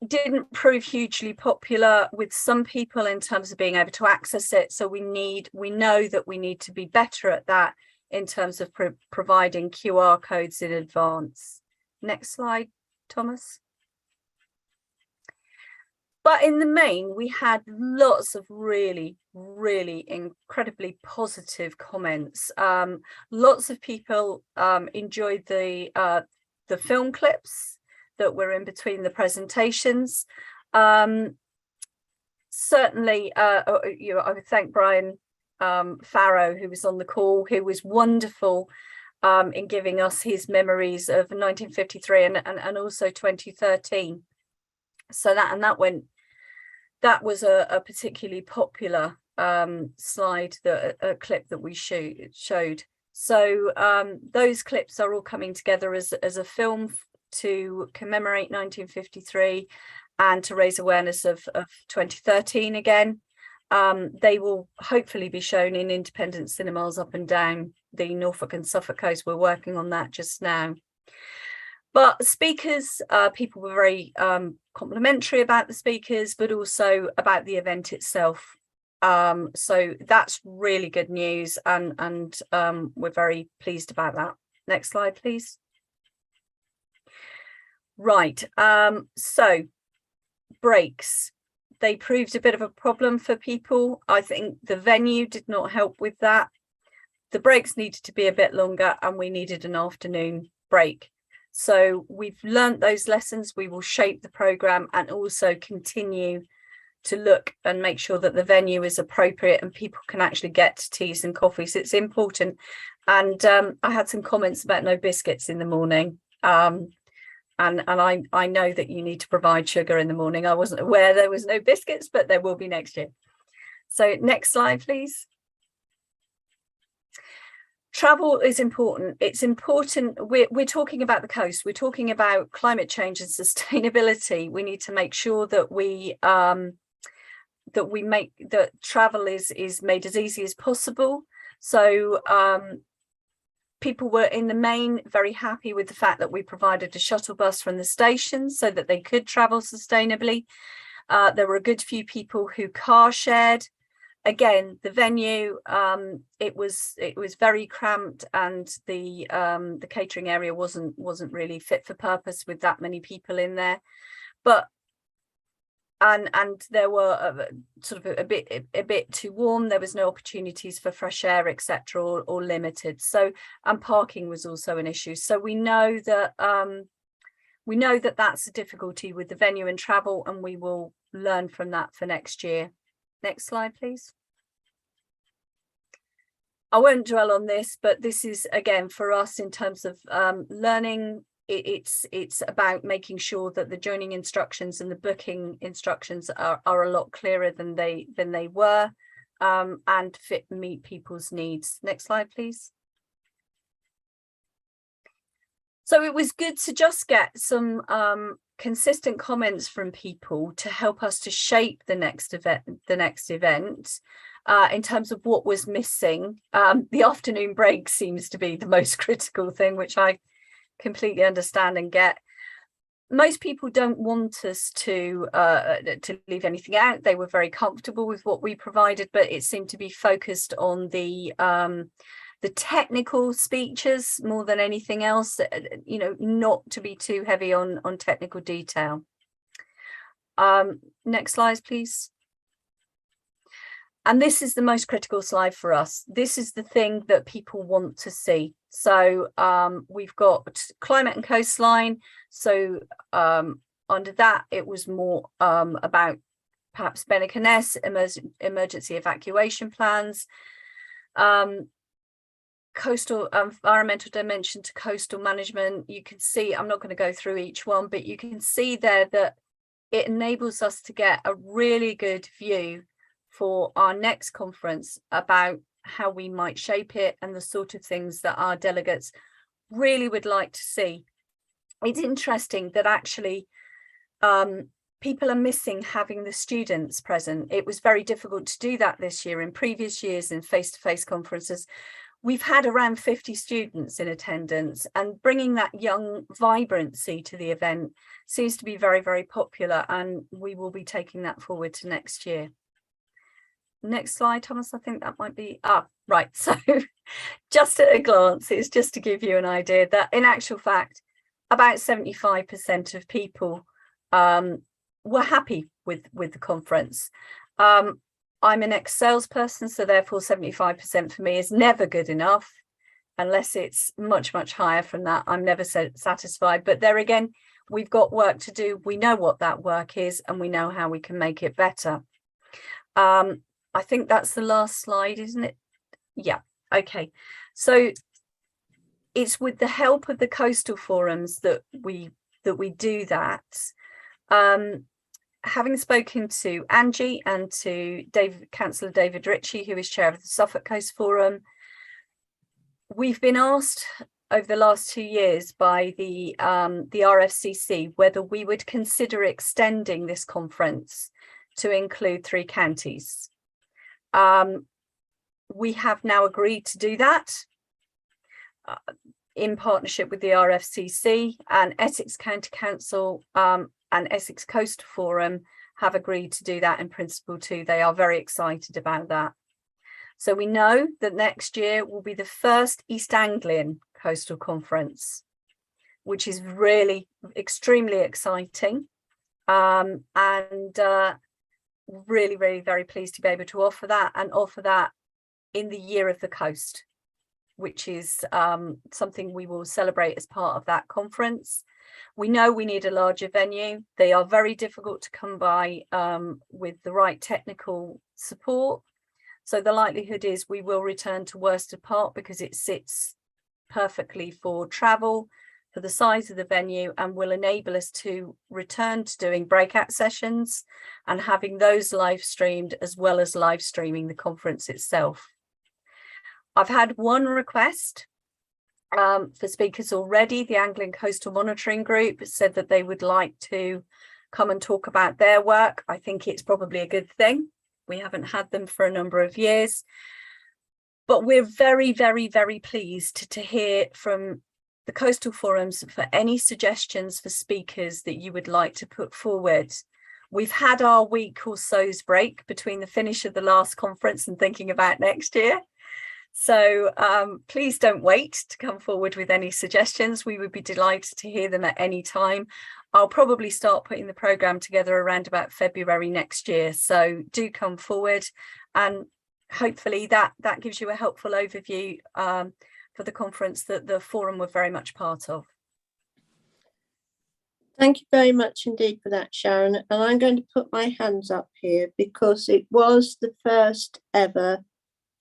didn't prove hugely popular with some people in terms of being able to access it. So we know that we need to be better at that in terms of providing QR codes in advance. Next slide, Thomas. But in the main, we had lots of really, really incredibly positive comments. Lots of people enjoyed the film clips that were in between the presentations. Certainly, I would thank Brian Farrow, who was on the call, who was wonderful in giving us his memories of 1953 and also 2013. So that was a particularly popular slide, a clip that we showed. So those clips are all coming together as a film to commemorate 1953 and to raise awareness of 2013 again. They will hopefully be shown in independent cinemas up and down the Norfolk and Suffolk coast. We're working on that just now. But speakers, people were very complimentary about the speakers, but also about the event itself. So that's really good news, and we're very pleased about that. Next slide, please. Right, so breaks. They proved a bit of a problem for people. I think the venue did not help with that. The breaks needed to be a bit longer, and we needed an afternoon break. So we've learnt those lessons. We will shape the programme and also continue to look and make sure that the venue is appropriate and people can actually get to teas and coffees. It's important. And I had some comments about no biscuits in the morning. And I know that you need to provide sugar in the morning. I wasn't aware there was no biscuits, but there will be next year. So next slide, please. Travel is important. It's important. We're talking about the coast. We're talking about climate change and sustainability. We need to make sure that that travel is made as easy as possible. So people were in the main very happy with the fact that we provided a shuttle bus from the station so that they could travel sustainably. There were a good few people who car shared. Again, the venue, it was very cramped, and the catering area wasn't really fit for purpose with that many people in there. But and there were sort of a bit too warm. There was no opportunities for fresh air, etc., or limited. So, and parking was also an issue. So we know that that's a difficulty with the venue and travel, and we will learn from that for next year. Next slide, please. I won't dwell on this, but this is, again, for us in terms of learning, it's about making sure that the joining instructions and the booking instructions are a lot clearer than they were, and meet people's needs. Next slide, please. So it was good to just get some consistent comments from people to help us to shape the next event. in terms of what was missing. The afternoon break seems to be the most critical thing, which I completely understand and get. Most people don't want us to leave anything out. They were very comfortable with what we provided, but it seemed to be focused on the technical speeches more than anything else, you know, not to be too heavy on technical detail. Next slide, please. And this is the most critical slide for us. This is the thing that people want to see. So we've got climate and coastline. So under that, it was more about perhaps Bennett-Ness, emergency evacuation plans, coastal environmental dimension to coastal management. You can see, I'm not going to go through each one, but you can see there that it enables us to get a really good view for our next conference about how we might shape it and the sort of things that our delegates really would like to see. It's interesting that actually people are missing having the students present. It was very difficult to do that this year. In previous years in face-to-face conferences, we've had around 50 students in attendance, and bringing that young vibrancy to the event seems to be very, very popular, and we will be taking that forward to next year. Next slide, Thomas. I think that might be right. So just at a glance, it's just to give you an idea that in actual fact, about 75% of people were happy with the conference. I'm an ex-salesperson, so therefore 75% for me is never good enough unless it's much, much higher from that. I'm never satisfied. But there again, we've got work to do. We know what that work is and we know how we can make it better. I think that's the last slide, isn't it? Yeah. Okay. So it's with the help of the coastal forums that we do that. Having spoken to Angie and to Councillor David Ritchie, who is chair of the Suffolk Coast Forum, we've been asked over the last 2 years by the RFCC whether we would consider extending this conference to include 3 counties. We have now agreed to do that in partnership with the RFCC, and Essex County Council and Essex Coast Forum have agreed to do that in principle too. They are very excited about that. So we know that next year will be the first East Anglian Coastal Conference, which is really extremely exciting. Really, really very pleased to be able to offer that in the Year of the Coast, which is something we will celebrate as part of that conference. We know we need a larger venue. They are very difficult to come by with the right technical support. So the likelihood is we will return to Worsted Park because it sits perfectly for travel, for the size of the venue, and will enable us to return to doing breakout sessions and having those live streamed as well as live streaming the conference itself. I've had one request for speakers already. The Anglian Coastal Monitoring Group said that they would like to come and talk about their work. I think it's probably a good thing. We haven't had them for a number of years, but we're very, very, very pleased to hear from the coastal forums for any suggestions for speakers that you would like to put forward. We've had our week or so's break between the finish of the last conference and thinking about next year. So please don't wait to come forward with any suggestions. We would be delighted to hear them at any time. I'll probably start putting the programme together around about February next year. So do come forward, and hopefully that gives you a helpful overview for the conference that the forum were very much part of. Thank you very much indeed for that, Sharon. And I'm going to put my hands up here because it was the first ever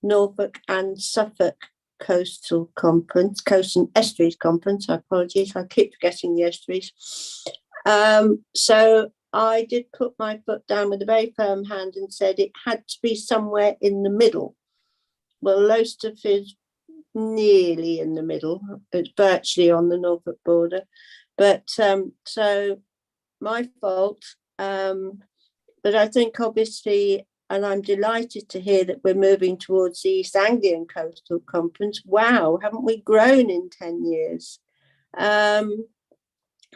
Norfolk and Suffolk Coastal Conference, Coast and Estuaries Conference. Apologies, I keep forgetting the estuaries. So I did put my foot down with a very firm hand and said it had to be somewhere in the middle. Well, Lowestoft is nearly in the middle. It's virtually on the Norfolk border. But so my fault. But I think obviously and I'm delighted to hear that we're moving towards the East Anglian Coastal Conference. Wow, haven't we grown in 10 years?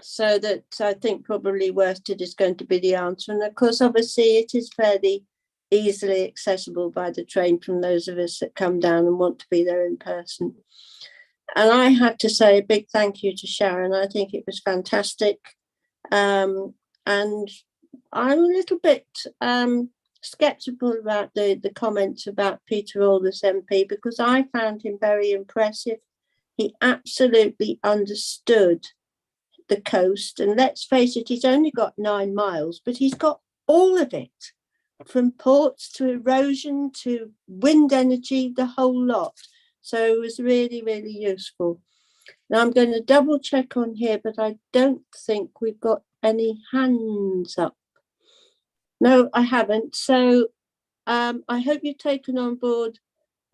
So that I think probably worsted is going to be the answer. And of course, obviously, it is fairly easily accessible by the train from those of us that come down and want to be there in person. And I have to say a big thank you to Sharon. I think it was fantastic. And I'm a little bit sceptical about the comments about Peter Aldous MP, because I found him very impressive. He absolutely understood the coast, and let's face it, he's only got 9 miles, but he's got all of it, from ports to erosion to wind energy, the whole lot. So it was really, really useful. Now I'm going to double check on here, but I don't think we've got any hands up. No, I haven't. So I hope you've taken on board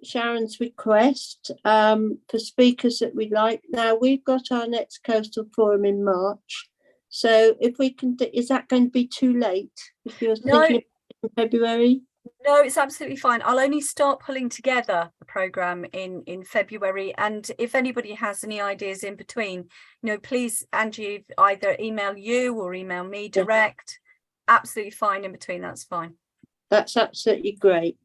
Sharon's request for speakers that we'd like. Now we've got our next coastal forum in March. So if we can, is that going to be too late if you're thinking in February? No, it's absolutely fine. I'll only start pulling together the programme in February. And if anybody has any ideas in between, please, Angie, either email you or email me direct. Absolutely fine in between. That's fine. That's absolutely great.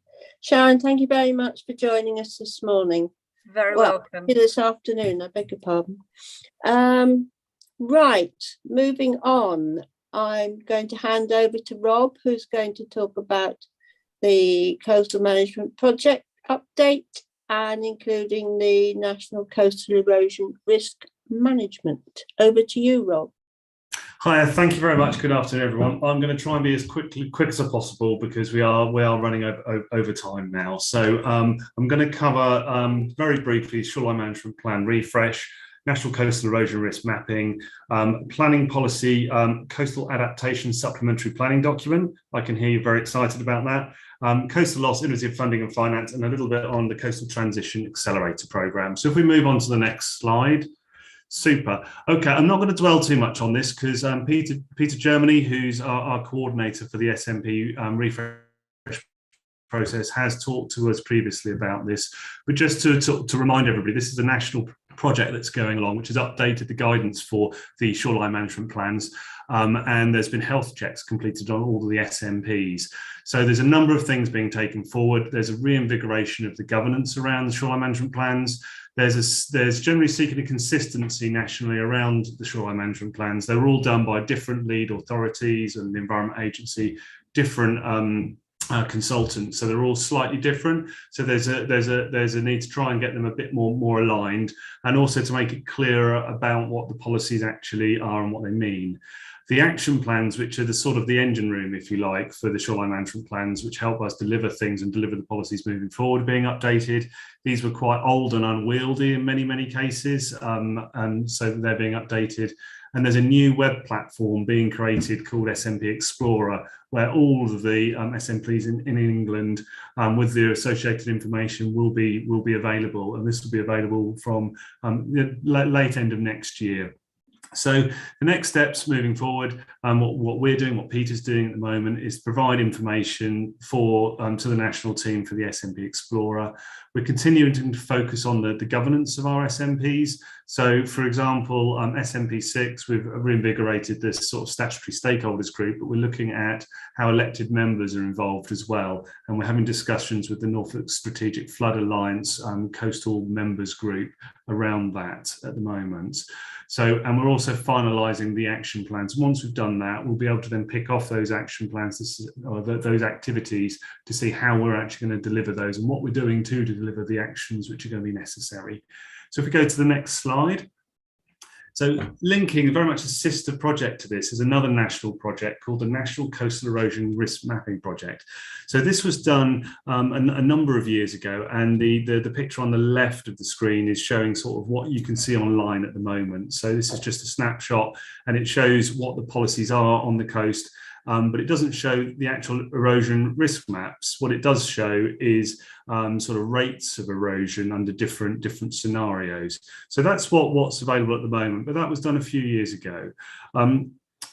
Sharon, thank you very much for joining us this morning. Very welcome. This afternoon, I beg your pardon. Right, moving on. I'm going to hand over to Rob, who's going to talk about the Coastal Management Project update and including the National Coastal Erosion Risk Management. Over to you, Rob. Hi, thank you very much. Good afternoon, everyone. I'm going to try and be as quick as possible because we are running over time now. So I'm going to cover very briefly Shoreline Management Plan refresh, National Coastal Erosion Risk Mapping, planning policy, coastal adaptation supplementary planning document. I can hear you're very excited about that. Coastal loss, innovative funding and finance, and a little bit on the Coastal Transition Accelerator Programme. So if we move on to the next slide. Super. Okay, I'm not going to dwell too much on this because Peter Germany, who's our coordinator for the SMP refresh process, has talked to us previously about this. But just to remind everybody, this is a national project that's going along, which has updated the guidance for the shoreline management plans. And there's been health checks completed on all of the SMPs. So there's a number of things being taken forward. There's a reinvigoration of the governance around the shoreline management plans. There's generally seeking a consistency nationally around the shoreline management plans. They're all done by different lead authorities and the Environment Agency, different consultants, so they're all slightly different. So there's a need to try and get them a bit more aligned, and also to make it clearer about what the policies actually are and what they mean. The action plans, which are the sort of the engine room, if you like, for the shoreline management plans, which help us deliver things and deliver the policies moving forward, being updated. These were quite old and unwieldy in many cases, and so they're being updated. And there's a new web platform being created called SMP Explorer, where all of the SMPs in England with the associated information will be available. And this will be available from the late end of next year. So the next steps moving forward, what we're doing, what Peter's doing at the moment, is provide information for to the national team for the SMP Explorer. We're continuing to focus on the governance of our SMPs. So, for example, SMP6, we've reinvigorated this sort of statutory stakeholders group, but we're looking at how elected members are involved as well. And we're having discussions with the Norfolk Strategic Flood Alliance coastal members group around that at the moment. So, and we're also finalising the action plans. Once we've done that, we'll be able to then pick off those action plans or those activities to see how we're actually going to deliver those and what we're doing to deliver the actions which are going to be necessary. So if we go to the next slide. So linking very much a sister project to this is another national project called the National Coastal Erosion Risk Mapping Project. So this was done a number of years ago, and the picture on the left of the screen is showing sort of what you can see online at the moment. So this is just a snapshot, and it shows what the policies are on the coast. But it doesn't show the actual erosion risk maps. What it does show is sort of rates of erosion under different scenarios. So that's what's available at the moment, but that was done a few years ago.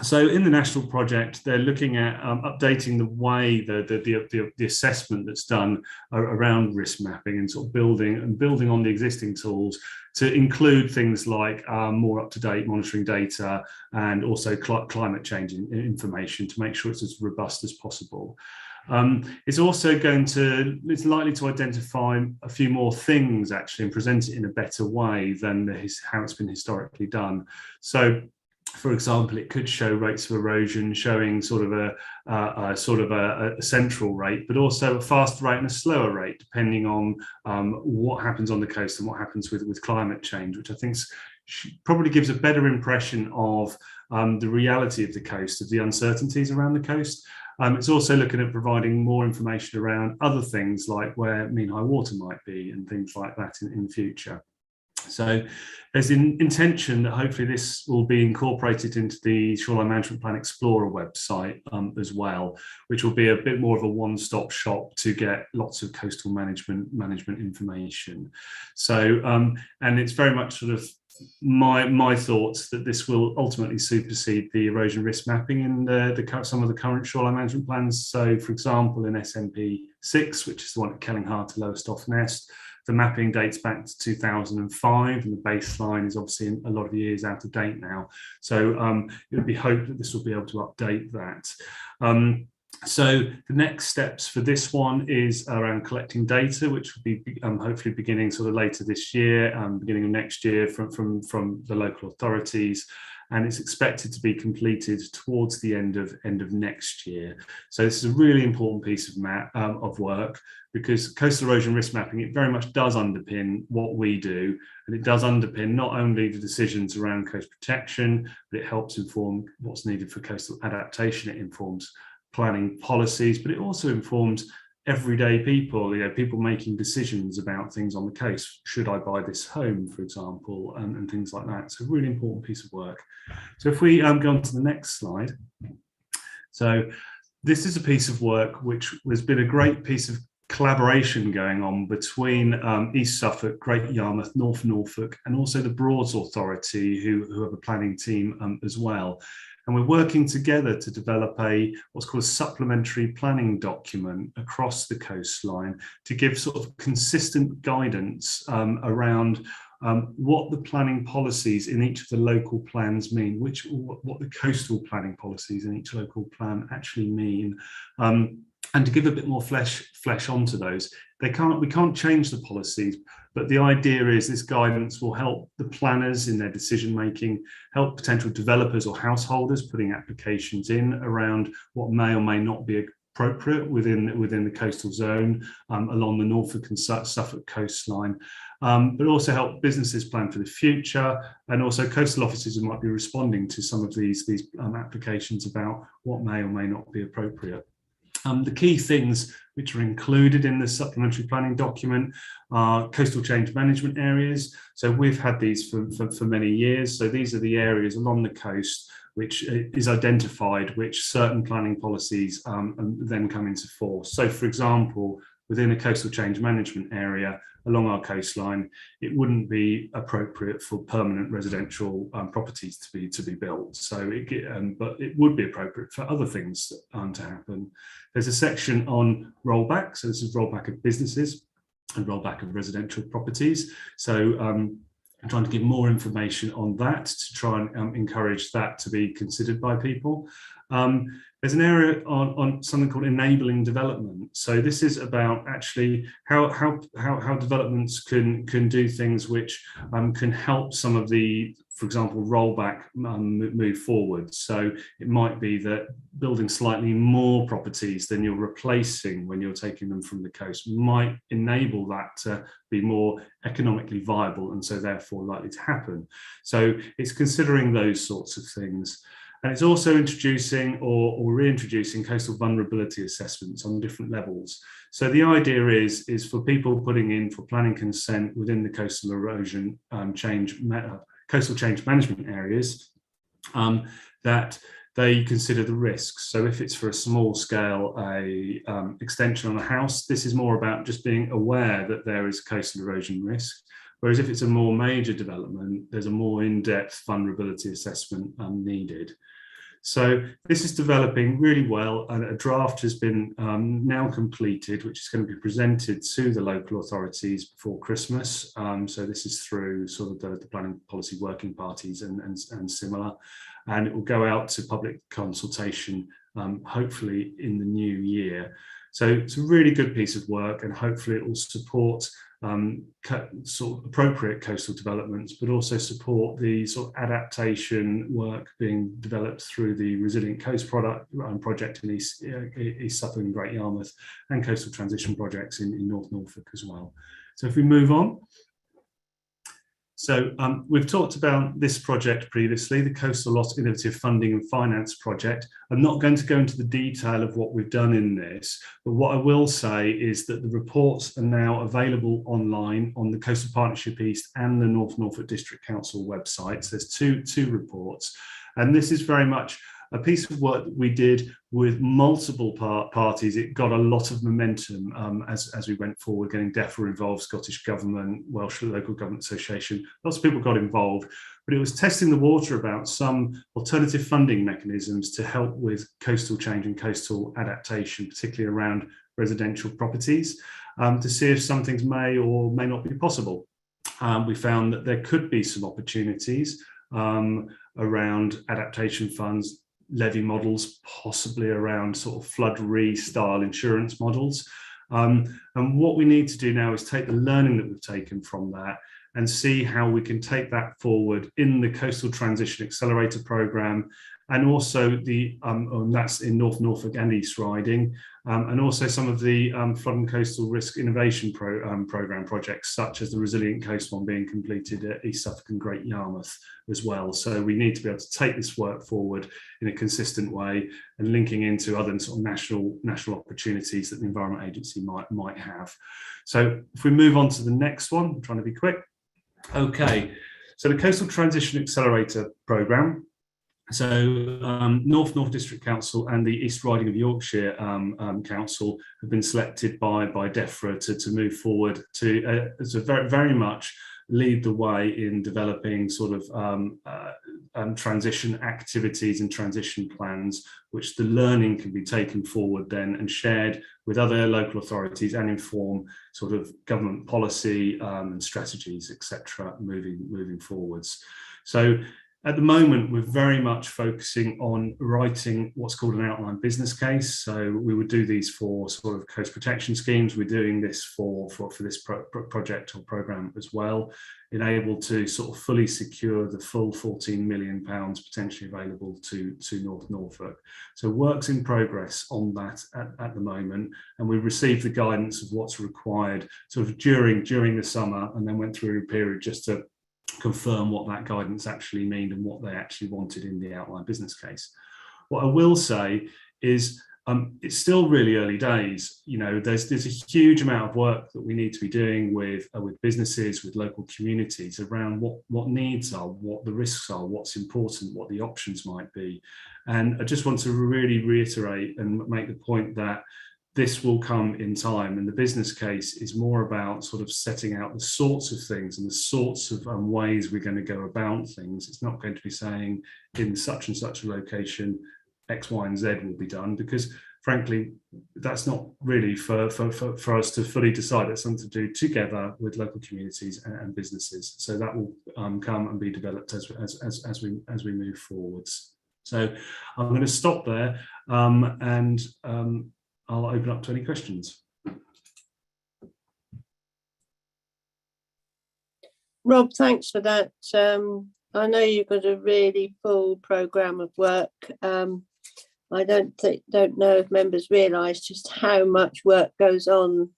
So in the national project, they're looking at updating the way the assessment that's done around risk mapping and sort of building on the existing tools to include things like more up-to-date monitoring data and also climate change information to make sure it's as robust as possible. It's also it's likely to identify a few more things actually and present it in a better way than how it's been historically done. So, for example, it could show rates of erosion showing sort of a central rate, but also a faster rate and a slower rate, depending on what happens on the coast and what happens with climate change, which I think probably gives a better impression of the reality of the coast, of the uncertainties around the coast. It's also looking at providing more information around other things like where mean high water might be and things like that in the future. So there's an intention that hopefully this will be incorporated into the Shoreline Management Plan Explorer website as well, which will be a bit more of a one-stop shop to get lots of coastal management information. So, and it's very much sort of my thoughts that this will ultimately supersede the erosion risk mapping in some of the current shoreline management plans. So, for example, in SMP 6, which is the one at Kellinghart to Lowestoft Nest, the mapping dates back to 2005, and the baseline is obviously a lot of years out of date now. So it would be hoped that this will be able to update that. So the next steps for this one is around collecting data, which will be hopefully beginning sort of later this year, beginning of next year from the local authorities. And it's expected to be completed towards the end of next year. So this is a really important piece of work, because coastal erosion risk mapping, it very much does underpin what we do, and it does underpin not only the decisions around coast protection, but it helps inform what's needed for coastal adaptation. It informs planning policies, but it also informs everyday people, people making decisions about things on the coast. Should I buy this home, for example, and things like that. It's a really important piece of work. So if we go on to the next slide. So this is a piece of work which has been a great piece of collaboration going on between East Suffolk, Great Yarmouth, North Norfolk, and also the Broads Authority, who have a planning team as well. And we're working together to develop what's called a supplementary planning document across the coastline to give sort of consistent guidance around what the planning policies in each of the local plans mean, what the coastal planning policies in each local plan actually mean. And to give a bit more flesh onto those. We can't change the policies, but the idea is this guidance will help the planners in their decision making, help potential developers or householders putting applications in around what may or may not be appropriate within the coastal zone along the Norfolk and Suffolk coastline, but also help businesses plan for the future, and also coastal officers who might be responding to some of these applications about what may or may not be appropriate. The key things which are included in the supplementary planning document are coastal change management areas. So we've had these for many years. So these are the areas along the coast which is identified which certain planning policies then come into force. So, for example, within a coastal change management area along our coastline, it wouldn't be appropriate for permanent residential properties to be built. So, but it would be appropriate for other things to happen. There's a section on rollback. So this is rollback of businesses and rollback of residential properties. So I'm trying to give more information on that to try and encourage that to be considered by people. There's an area on something called enabling development. So this is about actually how developments can do things which can help some of the, for example, rollback move forward. So it might be that building slightly more properties than you're replacing when you're taking them from the coast might enable that to be more economically viable, and so therefore likely to happen. So it's considering those sorts of things. And it's also introducing or reintroducing coastal vulnerability assessments on different levels. So the idea is for people putting in for planning consent within the coastal erosion coastal change management areas, that they consider the risks. So if it's for a small scale extension on a house, this is more about just being aware that there is coastal erosion risk. Whereas if it's a more major development, there's a more in-depth vulnerability assessment needed. So this is developing really well, and a draft has been now completed, which is going to be presented to the local authorities before Christmas. So this is through sort of the planning policy working parties and similar, and it will go out to public consultation hopefully in the new year. So it's a really good piece of work, and hopefully it will support sort of appropriate coastal developments, but also support the sort of adaptation work being developed through the Resilient Coast project in East Suffolk and Great Yarmouth, and coastal transition projects in North Norfolk as well. So if we move on. So we've talked about this project previously, the Coastal Loss Innovative Funding and Finance Project. I'm not going to go into the detail of what we've done in this, but what I will say is that the reports are now available online on the Coastal Partnership East and the North Norfolk District Council websites. There's two reports, and this is very much a piece of work that we did with multiple parties. It got a lot of momentum as we went forward, getting DEFRA involved, Scottish Government, Welsh Local Government Association. Lots of people got involved, but it was testing the water about some alternative funding mechanisms to help with coastal change and coastal adaptation, particularly around residential properties, to see if some things may or may not be possible. We found that there could be some opportunities around adaptation funds, levy models, possibly around sort of flood style insurance models. And what we need to do now is take the learning that we've taken from that and see how we can take that forward in the Coastal Transition Accelerator Programme, and also the, and that's in North Norfolk and East Riding, and also some of the flood and coastal risk innovation programme projects, such as the Resilient Coast one being completed at East Suffolk and Great Yarmouth as well. So we need to be able to take this work forward in a consistent way, and linking into other sort of national opportunities that the Environment Agency might have. So if we move on to the next one, I'm trying to be quick. Okay, so the Coastal Transition Accelerator Programme. So North District Council and the East Riding of Yorkshire Council have been selected by DEFRA to move forward to very much lead the way in developing sort of transition activities and transition plans, which the learning can be taken forward then and shared with other local authorities and inform sort of government policy and strategies, etc., moving forwards. So at the moment, we're very much focusing on writing what's called an outline business case. So we would do these for sort of coast protection schemes. We're doing this for this project or programme as well, enabled to sort of fully secure the full £14 million potentially available to North Norfolk. So work's in progress on that at the moment, and we received the guidance of what's required sort of during the summer, and then went through a period just to confirm what that guidance actually meant and what they actually wanted in the outline business case. What I will say is it's still really early days. You know, there's a huge amount of work that we need to be doing with businesses, with local communities around what needs are, what the risks are, what's important, what the options might be. And I just want to really reiterate and make the point that this will come in time, and the business case is more about sort of setting out the sorts of things and the sorts of ways we're going to go about things. It's not going to be saying in such and such a location X, Y, and Z will be done, because frankly, that's not really for us to fully decide. It's something to do together with local communities and businesses. So that will come and be developed as we move forwards. So I'm going to stop there and I'll open up to any questions. Rob, thanks for that. I know you've got a really full programme of work. I don't know if members realise just how much work goes on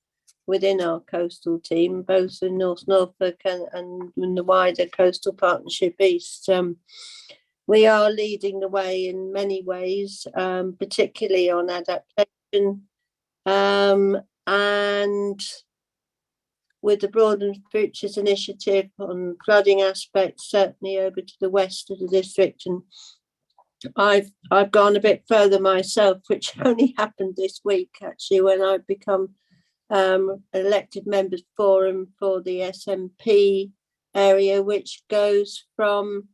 within our coastal team, both in North Norfolk and in the wider Coastal Partnership East. We are leading the way in many ways, particularly on adaptation, and with the Broadened Futures initiative on flooding aspects, certainly over to the west of the district. And I've gone a bit further myself, which only happened this week, actually, when I've become elected members forum for the SMP area, which goes from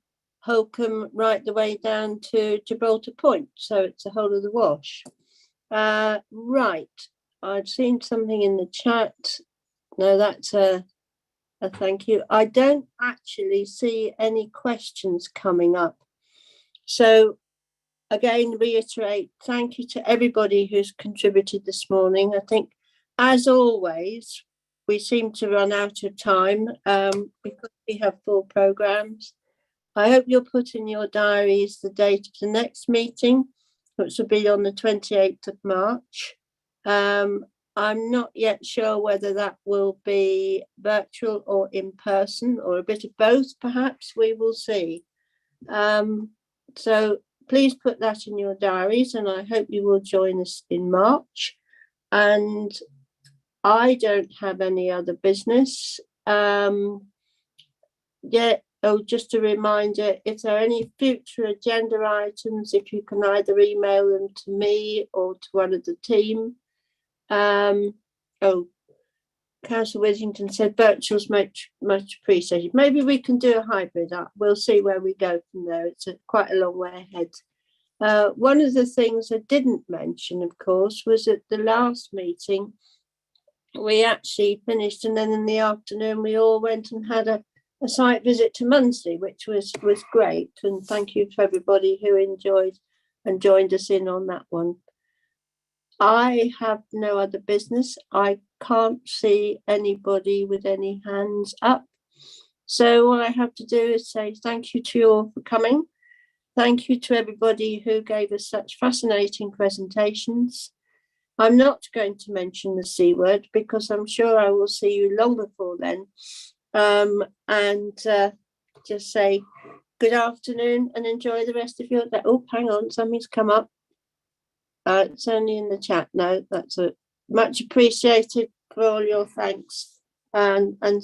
Holcombe right the way down to Gibraltar Point. So it's the whole of the Wash. Right, I've seen something in the chat. No, that's a thank you. I don't actually see any questions coming up. So again, reiterate, thank you to everybody who's contributed this morning. I think, as always, we seem to run out of time because we have full programs. I hope you'll put in your diaries the date of the next meeting, which will be on the 28th of March. I'm not yet sure whether that will be virtual or in person or a bit of both, perhaps. We will see. So please put that in your diaries, and I hope you will join us in March. And I don't have any other business. Just a reminder, if there are any future agenda items, if you can either email them to me or to one of the team. Councillor Whittington said virtual's much appreciated. Maybe we can do a hybrid. We'll see where we go from there. It's quite a long way ahead. One of the things I didn't mention, of course, was at the last meeting, we actually finished, and then in the afternoon we all went and had a site visit to Munster, which was great. And thank you to everybody who enjoyed and joined us in on that one. I have no other business. I can't see anybody with any hands up. So all I have to do is say thank you to you all for coming. Thank you to everybody who gave us such fascinating presentations. I'm not going to mention the C word because I'm sure I will see you long before then. Just say good afternoon and enjoy the rest of your day. Oh, hang on, something's come up. It's only in the chat now. That's much appreciated for all your thanks and